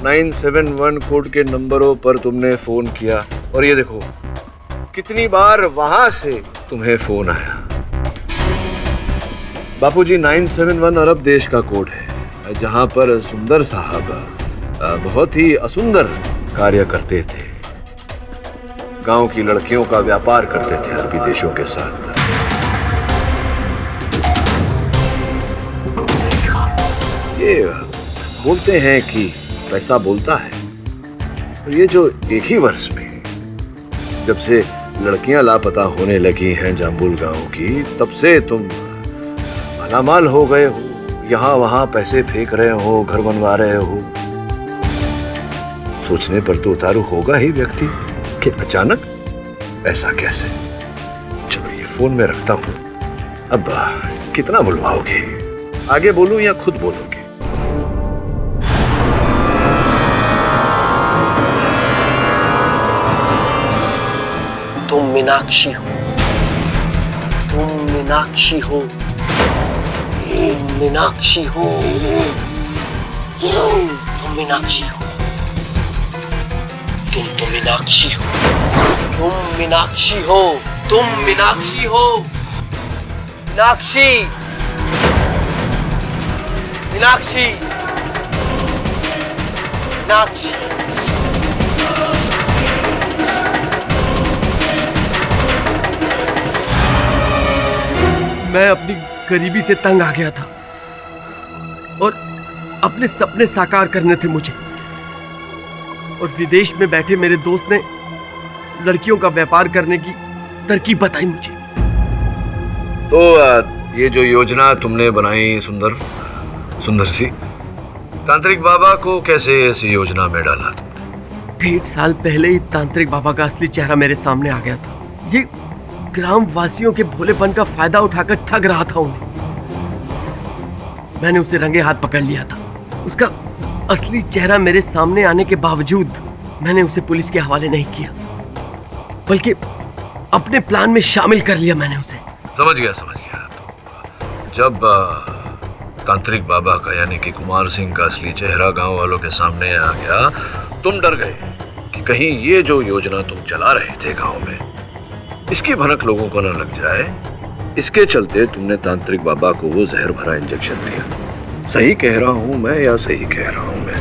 971 कोड के नंबरों पर तुमने फोन किया, और ये देखो कितनी बार वहां से तुम्हें फोन आया। बापूजी, 971 अरब देश का कोड है, जहां पर सुंदर साहब बहुत ही असुंदर कार्य करते थे। गांव की लड़कियों का व्यापार करते थे अरबी देशों के साथ। ये बोलते हैं कि पैसा बोलता है, और ये जो एक ही वर्ष में जब से लड़कियां लापता होने लगी हैं जाम्बुल गांव की, तब से तुम मालामाल हो गए हो, यहाँ वहां पैसे फेंक रहे हो, घर बनवा रहे हो। सोचने पर तो उतारू होगा ही व्यक्ति कि अचानक ऐसा कैसे। चलो ये फोन में रखता हूं। अब कितना बुलवाओगे? आगे बोलूं या खुद बोलोगे? तुम मीनाक्षी हो, तुम मीनाक्षी हो, तुम मीनाक्षी हो, तुम मीनाक्षी हो, तुम तो मीनाक्षी हो, तुम मीनाक्षी हो, तुम मीनाक्षी हो, मीनाक्षी, मीनाक्षी, मीनाक्षी। मैं अपनी गरीबी से तंग आ गया था, और अपने सपने साकार करने थे मुझे, और विदेश में बैठे मेरे दोस्त ने लड़कियों का व्यापार करने की तरकीब बताई मुझे। तो ये जो योजना तुमने बनाई सुंदर सी, तांत्रिक बाबा को कैसे इस योजना में डाला तुमने? 1.5 साल पहले ही तांत्रिक बाबा का असली चेहरा मेरे सामने आ गया था। ये ग्राम वासियों के भोलेपन का फायदा उठाकर ठग रहा था उन्हें। मैंने उसे रंगे हाथ पकड़ लिया था। उसका असली चेहरा मेरे सामने आने के बावजूद मैंने उसे पुलिस के हवाले नहीं किया, बल्कि अपने प्लान में शामिल कर लिया मैंने उसे। समझ गया। जब तांत्रिक बाबा का यानी कि कुमार सिंह का असली चेहरा गांव वालों के सामने आ गया, तुम डर गए कि कहीं ये जो योजना तुम चला रहे थे गांव में, इसकी भनक लोगों को न लग जाए। इसके चलते तुमने तांत्रिक बाबा को वो जहर भरा इंजेक्शन दिया। सही कह रहा हूं मैं या सही कह रहा हूं मैं?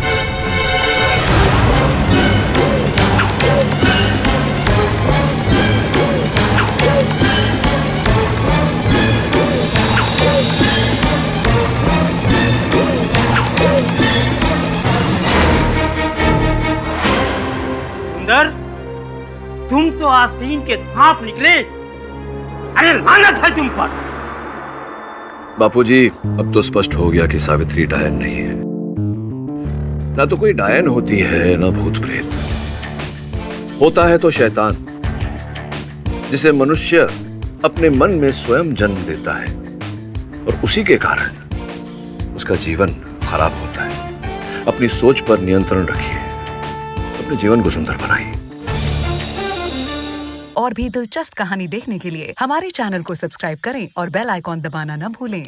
सुंदर, तुम तो आस्तीन के सांप निकले। अरे लानत है तुम पर। बापूजी, अब तो स्पष्ट हो गया कि सावित्री डायन नहीं है। ना तो कोई डायन होती है, ना भूत प्रेत। होता है तो शैतान, जिसे मनुष्य अपने मन में स्वयं जन्म देता है, और उसी के कारण उसका जीवन खराब होता है। अपनी सोच पर नियंत्रण रखिए, अपने जीवन को सुंदर बनाइए। और भी दिलचस्प कहानी देखने के लिए हमारे चैनल को सब्सक्राइब करें और बेल आइकॉन दबाना न भूलें।